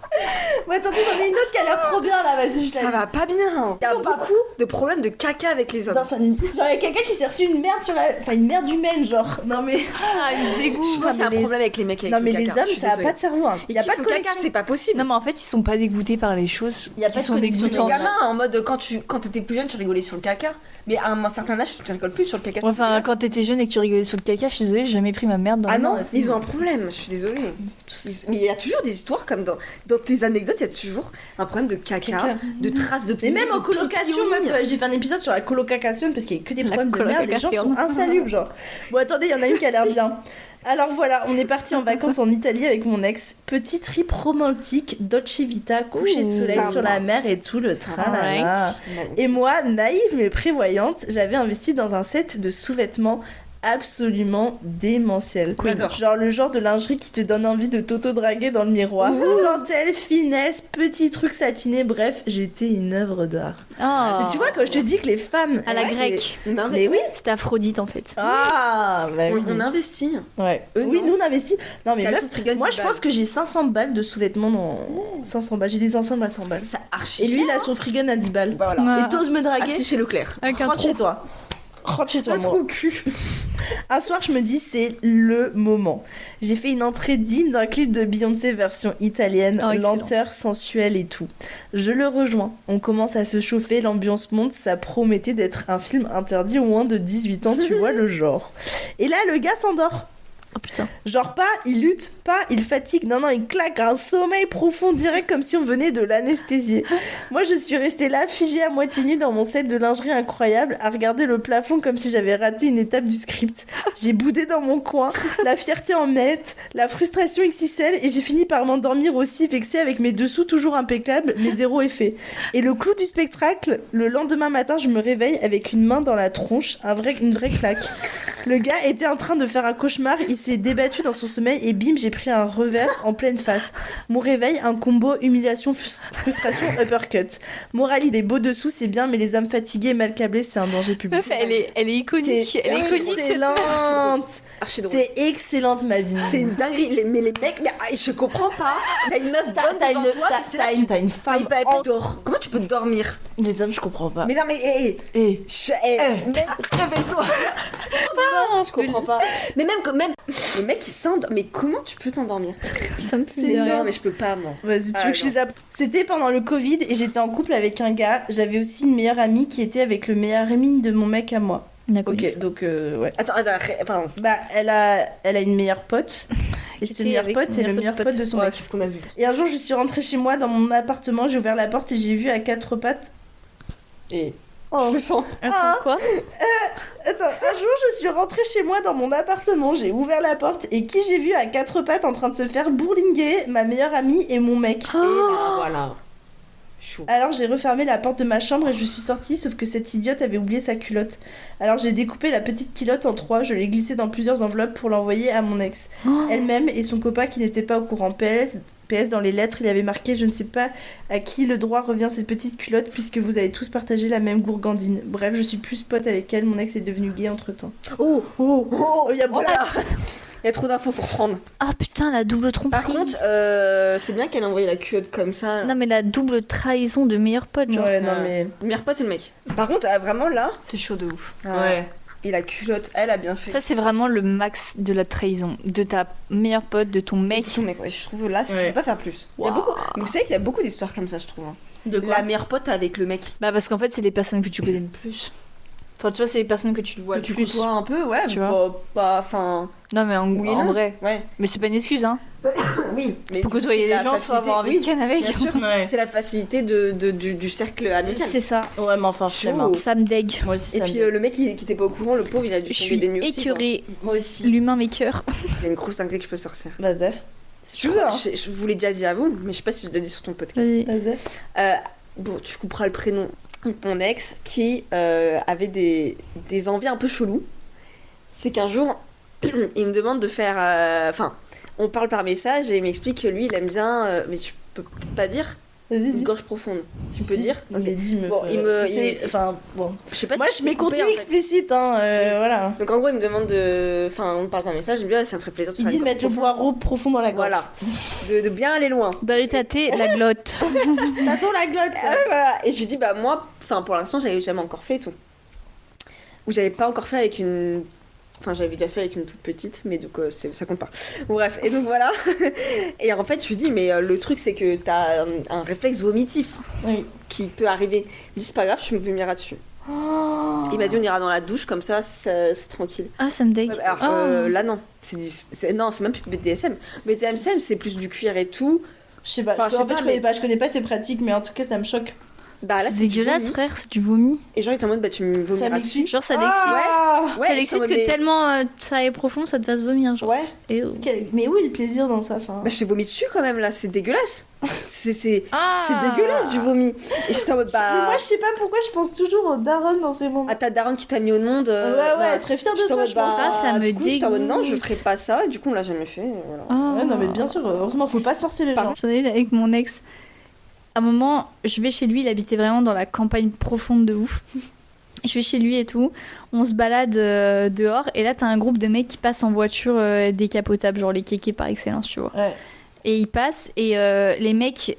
Speaker 1: Bon, attendez, j'en ai une autre qui a l'air trop bien là. Vas-y, je
Speaker 3: Ça
Speaker 1: la
Speaker 3: va pas bien. Hein. Il y a
Speaker 1: Si on parle-
Speaker 3: beaucoup de problèmes de caca avec les hommes.
Speaker 1: Genre, il y a quelqu'un qui s'est reçu une merde sur la. Enfin, une merde humaine, genre. Non, mais.
Speaker 2: Ah, il
Speaker 3: Je
Speaker 2: dégoûte.
Speaker 3: pense que c'est un
Speaker 1: mais les-
Speaker 3: problème avec les mecs avec
Speaker 1: Non,
Speaker 3: le
Speaker 1: mais
Speaker 3: caca.
Speaker 1: les hommes,
Speaker 3: Je suis
Speaker 1: ça a
Speaker 3: désolée.
Speaker 1: pas de cerveau. Hein.
Speaker 3: Et
Speaker 1: Il y a
Speaker 3: qui
Speaker 1: pas de
Speaker 3: font caca,
Speaker 1: connexion.
Speaker 3: c'est pas possible.
Speaker 2: Non, mais en fait, ils sont pas dégoûtés par les choses
Speaker 1: Il y a
Speaker 2: qui
Speaker 1: pas de
Speaker 2: sont
Speaker 1: connexion.
Speaker 3: Les
Speaker 2: dégoûtantes.
Speaker 3: gamins, en mode quand t'étais plus jeune, tu rigolais sur le caca. Mais à un certain âge, tu rigoles plus sur le caca. c'est
Speaker 2: Enfin,
Speaker 3: dégueulasse.
Speaker 2: quand t'étais jeune et que tu rigolais sur le caca, je suis désolée, j'ai jamais pris ma merde dans
Speaker 3: Ah
Speaker 2: la
Speaker 3: non,
Speaker 2: main.
Speaker 3: ils ont un problème, je suis désolée. Mais il y a toujours des histoires comme dans tes anecdotes, il y a toujours un problème de caca,
Speaker 1: Caca.
Speaker 3: de traces de
Speaker 1: Mais même en
Speaker 3: de pipi
Speaker 1: colocation,
Speaker 3: aux lignes.
Speaker 1: meuf, j'ai fait un épisode sur la colocation parce qu'il y a que des
Speaker 2: La
Speaker 1: problèmes de merde, les gens sont
Speaker 2: colocation.
Speaker 1: insalubres, genre. Bon, attendez, il y en a une qui a l'air bien. Alors voilà, on est parti en vacances en Italie avec mon ex. Petit trip romantique, Dolce Vita, coucher de soleil
Speaker 3: sympa.
Speaker 1: sur la mer et tout le tralala.
Speaker 2: Alright.
Speaker 1: Et moi, naïve mais prévoyante, j'avais investi dans un set de sous-vêtements absolument démentiel.
Speaker 3: J'adore.
Speaker 1: Genre le genre de lingerie qui te donne envie de t'auto-draguer dans le miroir. Dentelle, finesse, petits trucs satinés, bref, j'étais une œuvre d'art.
Speaker 2: Ah.
Speaker 1: Et tu vois, quand je te dis que les femmes...
Speaker 2: À la
Speaker 1: Ouais,
Speaker 2: grecque.
Speaker 1: Mais oui.
Speaker 2: C'était Aphrodite en fait.
Speaker 1: Ah, bah oui.
Speaker 3: On investit.
Speaker 1: Ouais.
Speaker 3: Eux,
Speaker 1: Oui,
Speaker 3: non.
Speaker 1: nous on investit. Non mais
Speaker 3: Calfon,
Speaker 1: meuf,
Speaker 3: Frigone,
Speaker 1: moi
Speaker 3: 10
Speaker 1: je pense
Speaker 3: balles.
Speaker 1: que j'ai 500 balles de sous-vêtements dans... 500 balles, j'ai des ensembles à 100 balles.
Speaker 3: Ça archi.
Speaker 1: Et lui, il a son frigon à 10 balles.
Speaker 3: Voilà.
Speaker 2: Ouais.
Speaker 1: Et t'oses me draguer?
Speaker 3: Acheter chez Leclerc.
Speaker 2: Avec un
Speaker 1: Rentre
Speaker 2: trou.
Speaker 1: chez toi. Rentre chez toi,
Speaker 3: Pas
Speaker 1: moi.
Speaker 3: trop au cul.
Speaker 1: Un soir, je me dis, c'est le moment. J'ai fait une entrée digne d'un clip de Beyoncé version italienne,
Speaker 2: Oh, excellent.
Speaker 1: lenteur, sensuelle et tout. Je le rejoins. On commence à se chauffer, l'ambiance monte, ça promettait d'être un film interdit au moins de 18 ans, tu vois le genre. Et là, le gars s'endort.
Speaker 2: Oh putain.
Speaker 1: Genre pas, il lutte, pas, il fatigue. Non, il claque un sommeil profond direct comme si on venait de l'anesthésier. Moi, je suis restée là, figée à moitié nue dans mon set de lingerie incroyable, à regarder le plafond comme si j'avais raté une étape du script. J'ai boudé dans mon coin, la fierté en melt, la frustration XXL, et j'ai fini par m'endormir aussi, vexée avec mes dessous toujours impeccables, mais zéro effet. Et le clou du spectacle, le lendemain matin, je me réveille avec une main dans la tronche, une vraie claque. Le gars était en train de faire un cauchemar, il s'est débattu dans son sommeil et bim, j'ai pris un revers en pleine face. Mon réveil, un combo humiliation, frustration, uppercut. Morale, il est beau dessous, c'est bien, mais les hommes fatigués et mal câblés, c'est un danger public.
Speaker 2: Meuf, elle est iconique. Elle est iconique. cette
Speaker 1: excellente.
Speaker 3: Archi drôle.
Speaker 1: C'est excellente, ma vie.
Speaker 3: C'est une dinguerie. Mais les mecs, mais je comprends pas. T'as une meuf bonne
Speaker 1: T'as
Speaker 3: devant
Speaker 1: une,
Speaker 3: toi,
Speaker 1: t'as-
Speaker 3: mais c'est là
Speaker 1: t'as
Speaker 3: que
Speaker 1: une,
Speaker 3: tu
Speaker 1: t'as une femme.
Speaker 3: elle dort. Comment tu peux dormir?
Speaker 1: Les hommes, je comprends pas.
Speaker 3: Mais non, mais
Speaker 1: Et
Speaker 3: réveille-toi.
Speaker 2: Non,
Speaker 3: Je comprends pas. Mais même les mecs qui s'endorment. Mais comment tu peux t'endormir?
Speaker 2: Ça me fait
Speaker 1: C'est
Speaker 2: rire.
Speaker 3: Non, mais je peux pas, moi.
Speaker 1: Vas-y, tu
Speaker 3: Ah,
Speaker 1: veux que je les app- C'était pendant le Covid et j'étais en couple avec un gars. J'avais aussi une meilleure amie qui était avec le meilleur ami de mon mec à moi.
Speaker 2: D'accord.
Speaker 1: Ok, donc ouais.
Speaker 3: Attends, pardon.
Speaker 1: Bah, elle a une meilleure pote. Et
Speaker 2: Qui
Speaker 1: ce
Speaker 2: était
Speaker 1: meilleur
Speaker 2: avec
Speaker 1: pote,
Speaker 2: son
Speaker 1: c'est le
Speaker 2: meilleur
Speaker 1: meilleur pote de son
Speaker 3: Ouais,
Speaker 1: mec.
Speaker 3: c'est ce qu'on a vu.
Speaker 1: Et un jour, je suis rentrée chez moi dans mon appartement, j'ai ouvert la porte et j'ai vu à quatre pattes. Et Oh.
Speaker 3: Je le sens.
Speaker 2: Attends, quoi?
Speaker 1: Attends, un jour, je suis rentrée chez moi dans mon appartement, j'ai ouvert la porte et qui j'ai vu à quatre pattes en train de se faire bourlinguer? Ma meilleure amie et mon mec.
Speaker 3: Et là, voilà. Chaud.
Speaker 1: Alors j'ai refermé la porte de ma chambre et je suis sortie, sauf que cette idiote avait oublié sa culotte. Alors j'ai découpé la petite culotte en 3, je l'ai glissée dans plusieurs enveloppes pour l'envoyer à mon ex. Elle-même et son copain qui n'étaient pas au courant. PS, dans les lettres, il avait marqué « Je ne sais pas à qui le droit revient cette petite culotte puisque vous avez tous partagé la même gourgandine. Bref, je suis plus pote avec elle, mon ex est devenu gay entre-temps. »
Speaker 3: Oh,
Speaker 1: il y a beaucoup
Speaker 3: il y a trop d'infos, faut reprendre.
Speaker 2: Ah putain, la double tromperie.
Speaker 3: Par contre, c'est bien qu'elle a envoyé la culotte comme ça. Là.
Speaker 2: Non mais la double trahison de meilleur pote, genre.
Speaker 1: Ouais, non mais...
Speaker 3: Le meilleur pote, c'est le mec. Par contre, vraiment là,
Speaker 2: C'est chaud de ouf.
Speaker 1: Ouais.
Speaker 3: Et la culotte, elle a bien fait.
Speaker 2: Ça c'est vraiment le max de la trahison. De ta meilleure pote, de ton mec.
Speaker 3: Ton mec, ouais, je trouve là, tu
Speaker 1: Ouais.
Speaker 3: peux pas faire plus. Il y a
Speaker 2: Waouh.
Speaker 3: beaucoup... Mais vous savez qu'il y a beaucoup d'histoires comme ça, je trouve. Hein.
Speaker 1: De quoi?
Speaker 3: La meilleure pote avec le mec.
Speaker 2: Bah parce qu'en fait c'est les personnes que tu connais le plus. Enfin tu vois c'est les personnes que tu vois
Speaker 3: Que
Speaker 2: le
Speaker 3: tu
Speaker 2: plus.
Speaker 3: côtoies un peu, ouais.
Speaker 2: Tu vois.
Speaker 3: Bah, enfin...
Speaker 2: Non mais
Speaker 3: Oui et
Speaker 2: en
Speaker 3: non.
Speaker 2: vrai.
Speaker 3: Ouais.
Speaker 2: Mais c'est pas une excuse hein.
Speaker 3: Oui. Mais
Speaker 2: Pour côtoyer les
Speaker 3: la
Speaker 2: gens sans
Speaker 3: facilité-
Speaker 2: avoir envie de ken avec.
Speaker 3: Bien sûr,
Speaker 1: Ouais.
Speaker 3: c'est la facilité du cercle amical.
Speaker 2: C'est ça.
Speaker 1: Ouais, mais enfin,
Speaker 3: Chaud.
Speaker 1: flemme, hein.
Speaker 2: Ça me dégue.
Speaker 1: Moi aussi,
Speaker 3: Et
Speaker 1: ça
Speaker 3: puis
Speaker 1: me...
Speaker 3: le mec qui était pas au courant, le pauvre, il a dû
Speaker 2: Je
Speaker 3: tomber
Speaker 2: suis
Speaker 3: des nuits aussi. quoi.
Speaker 2: écœurée.
Speaker 1: Moi aussi.
Speaker 2: L'humain m'écœure.
Speaker 3: Il y a une grosse dinguerie que je peux sortir.
Speaker 1: Vas-y. Si tu
Speaker 3: Je,
Speaker 1: veux, hein.
Speaker 3: je vous l'ai déjà dit à vous, mais je sais pas si je l'ai déjà dit sur ton podcast.
Speaker 2: Vas-y.
Speaker 1: Vas-y.
Speaker 3: Bon, tu couperas le prénom. Mon ex qui avait des envies un peu cheloues. C'est qu'un jour, il me demande de faire. Enfin, on parle par message et il m'explique que lui, il aime bien. Mais tu peux pas dire
Speaker 1: Vas-y,
Speaker 3: une
Speaker 1: dis.
Speaker 3: gorge profonde. Tu
Speaker 1: Si,
Speaker 3: peux
Speaker 1: si.
Speaker 3: dire
Speaker 1: Il est dit, meuf.
Speaker 3: Bon, il me-
Speaker 1: C'est-
Speaker 3: il-
Speaker 1: Enfin, bon.
Speaker 3: Je sais pas
Speaker 1: Moi,
Speaker 3: si
Speaker 1: je
Speaker 3: tu
Speaker 1: mets
Speaker 3: peux couper,
Speaker 1: contenu
Speaker 3: en fait.
Speaker 1: explicite, hein. Voilà.
Speaker 3: Donc en gros, il me demande de. Enfin, on parle par message, il me dit ouais, ça me ferait plaisir de
Speaker 1: Il
Speaker 3: faire
Speaker 1: dit de
Speaker 3: une
Speaker 1: mettre le
Speaker 3: gorge
Speaker 1: poireau profond dans la gorge.
Speaker 3: Voilà. De bien aller loin.
Speaker 2: Baritaté, la glotte.
Speaker 1: T'attends la glotte.
Speaker 3: Ah, voilà. Et je lui dis, bah moi, enfin pour l'instant, j'avais jamais encore fait et tout. Ou j'avais pas encore fait avec une. Enfin, j'avais déjà fait avec une toute petite, mais donc ça compte pas. Bon, bref, et donc voilà. Et en fait, je lui dis, mais le truc, c'est que t'as un réflexe vomitif
Speaker 1: Oui.
Speaker 3: qui peut arriver. Il me dit, c'est pas grave, je me vomirai dessus. Il m'a dit, on ira dans la douche, comme ça, c'est tranquille.
Speaker 2: Ah ça me dégue.
Speaker 3: Ouais, alors
Speaker 2: Oh.
Speaker 3: là, non. Non, c'est même plus BDSM. BDSM, c'est plus du cuir et tout.
Speaker 1: Je sais pas.
Speaker 3: Enfin, je sais pas,
Speaker 1: Je connais pas ces pratiques, mais en tout cas, ça me choque.
Speaker 3: Bah là,
Speaker 2: C'est
Speaker 3: c'est du
Speaker 2: dégueulasse
Speaker 3: vomi.
Speaker 2: frère, c'est du vomi.
Speaker 3: Et genre, il était en mode, bah tu me vomiras dessus.
Speaker 1: m'excite.
Speaker 2: Genre ça l'excite.
Speaker 1: Ah
Speaker 3: Ouais,
Speaker 2: Ça
Speaker 3: j'étais en
Speaker 2: l'excite
Speaker 3: mode,
Speaker 2: que
Speaker 3: mais-
Speaker 2: tellement ça est profond, ça te fasse vomir genre.
Speaker 3: Ouais.
Speaker 2: Et oh.
Speaker 1: Mais où est le plaisir dans ça, enfin
Speaker 3: Bah je t'ai vomi dessus quand même là, c'est dégueulasse. C'est
Speaker 2: Ah.
Speaker 3: dégueulasse du vomi. Et j'étais en mode
Speaker 1: Mais
Speaker 3: bah.
Speaker 1: moi, je sais pas pourquoi je pense toujours au daron dans ces moments.
Speaker 3: À ta daronne qui t'a mis au monde.
Speaker 1: Ouais, elle serait fière de
Speaker 3: j'étais en
Speaker 1: toi,
Speaker 3: mode,
Speaker 1: je pense.
Speaker 3: bah,
Speaker 2: Ah, ça me
Speaker 3: du coup, j'étais en mode non, je
Speaker 2: dégoûte.
Speaker 3: ferai pas ça. Et du coup, on l'a jamais fait. et Voilà.
Speaker 2: Ah.
Speaker 1: Ouais, non, mais bien sûr, heureusement, faut pas se forcer les
Speaker 3: Par
Speaker 1: gens.
Speaker 2: J'en ai une avec mon ex. À un moment, je vais chez lui, il habitait vraiment dans la campagne profonde de ouf. Je vais chez lui et tout, on se balade dehors, et là t'as un groupe de mecs qui passent en voiture décapotable, genre les kékés par excellence, tu vois.
Speaker 1: Ouais.
Speaker 2: Et ils passent, et les mecs,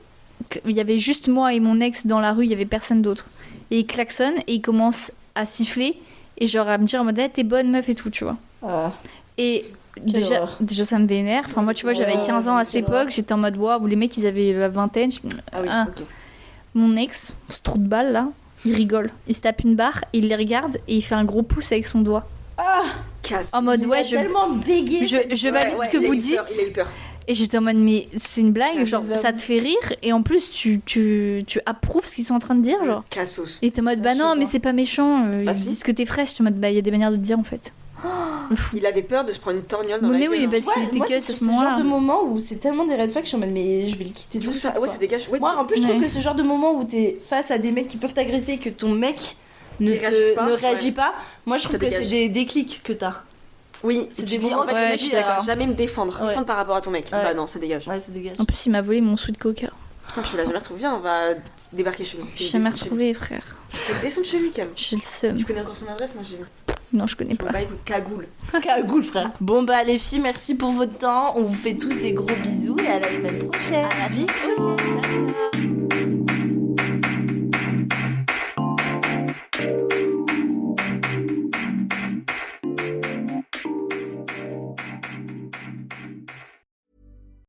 Speaker 2: il y avait juste moi et mon ex dans la rue, il y avait personne d'autre. Et ils klaxonnent, et ils commencent à siffler, et genre à me dire en mode, hey, t'es bonne meuf et tout, tu vois.
Speaker 1: Ah.
Speaker 2: Et
Speaker 1: Quelle horreur.
Speaker 2: déjà ça me vénère. Enfin, moi, tu vois, j'avais
Speaker 1: Ouais,
Speaker 2: 15 ans à cette
Speaker 1: quelle horreur.
Speaker 2: époque. J'étais en mode, waouh, les mecs, ils avaient la vingtaine.
Speaker 3: Ah oui,
Speaker 2: Ah.
Speaker 3: ok.
Speaker 2: Mon ex, ce trou de balle là, il rigole. Il se tape une barre, et il les regarde et il fait un gros pouce avec son doigt.
Speaker 3: Casse.
Speaker 2: En mode,
Speaker 1: Il
Speaker 2: ouais,
Speaker 1: a
Speaker 2: je,
Speaker 1: tellement bégayé.
Speaker 2: je
Speaker 3: Ouais,
Speaker 2: valide
Speaker 3: ouais,
Speaker 2: ce que
Speaker 3: il a
Speaker 2: vous
Speaker 3: eu
Speaker 2: dites.
Speaker 3: peur, il a eu peur.
Speaker 2: Et j'étais en mode, mais c'est une blague,
Speaker 1: Ah,
Speaker 2: genre,
Speaker 1: les hommes.
Speaker 2: ça te fait rire. Et en plus, tu approuves ce qu'ils sont en train de dire, genre.
Speaker 3: Cassos.
Speaker 2: Et t'es en mode,
Speaker 1: Ça,
Speaker 2: bah
Speaker 1: je
Speaker 2: non,
Speaker 1: sais
Speaker 2: mais
Speaker 1: pas.
Speaker 2: c'est pas méchant.
Speaker 3: Bah
Speaker 2: Ils
Speaker 3: si.
Speaker 2: disent que t'es fraîche. J'étais en mode, bah, il y a des manières de te dire en fait. Le fou.
Speaker 3: Il avait peur de se prendre une torgnole dans
Speaker 2: Mais
Speaker 3: la
Speaker 2: oui,
Speaker 3: gueule.
Speaker 2: mais
Speaker 3: hein.
Speaker 2: parce qu'il était
Speaker 1: moi,
Speaker 2: que à
Speaker 1: c'est
Speaker 2: ce
Speaker 1: ce genre
Speaker 2: moment-là.
Speaker 1: de moment où c'est tellement des red flags que je suis en mode, mais je vais le quitter
Speaker 3: Du
Speaker 1: tout
Speaker 3: coup,
Speaker 1: de
Speaker 3: ça,
Speaker 1: suite,
Speaker 3: ouais,
Speaker 1: quoi.
Speaker 3: c'est dégage. Ouais,
Speaker 1: Moi, en plus, je trouve
Speaker 2: Ouais.
Speaker 1: que ce genre de moment où t'es face à des mecs qui peuvent t'agresser et que ton mec ne,
Speaker 3: Il réagisse pas,
Speaker 1: ne réagit
Speaker 3: ouais.
Speaker 1: pas, moi, je trouve
Speaker 3: Ça
Speaker 1: que c'est
Speaker 3: dégage.
Speaker 1: des déclics que t'as.
Speaker 3: oui,
Speaker 1: C'est
Speaker 3: c'est
Speaker 1: des
Speaker 3: des
Speaker 1: moments
Speaker 3: en fait,
Speaker 2: ouais,
Speaker 3: le mec,
Speaker 2: je suis
Speaker 3: il va
Speaker 2: d'accord.
Speaker 3: jamais me défendre.
Speaker 1: Ouais.
Speaker 3: Défendre par rapport à ton mec.
Speaker 1: Ouais.
Speaker 3: Bah non, ça dégage.
Speaker 1: Ouais, ça dégage.
Speaker 2: En plus, il m'a volé mon sweet coca.
Speaker 3: Putain, tu l'as jamais retrouvé. Viens, on va débarquer chez lui.
Speaker 2: J'ai jamais retrouvé, frère.
Speaker 3: Descends chez lui, quand même.
Speaker 2: J'ai le seum.
Speaker 3: Tu connais encore son adresse? Moi, j'ai vu.
Speaker 2: Non, je connais pas.
Speaker 3: Bah, écoute, cagoule.
Speaker 1: Cagoule, frère. Bon, bah, les filles, merci pour votre temps. On vous fait tous des gros bisous et à la semaine prochaine.
Speaker 2: À la
Speaker 1: Bisous.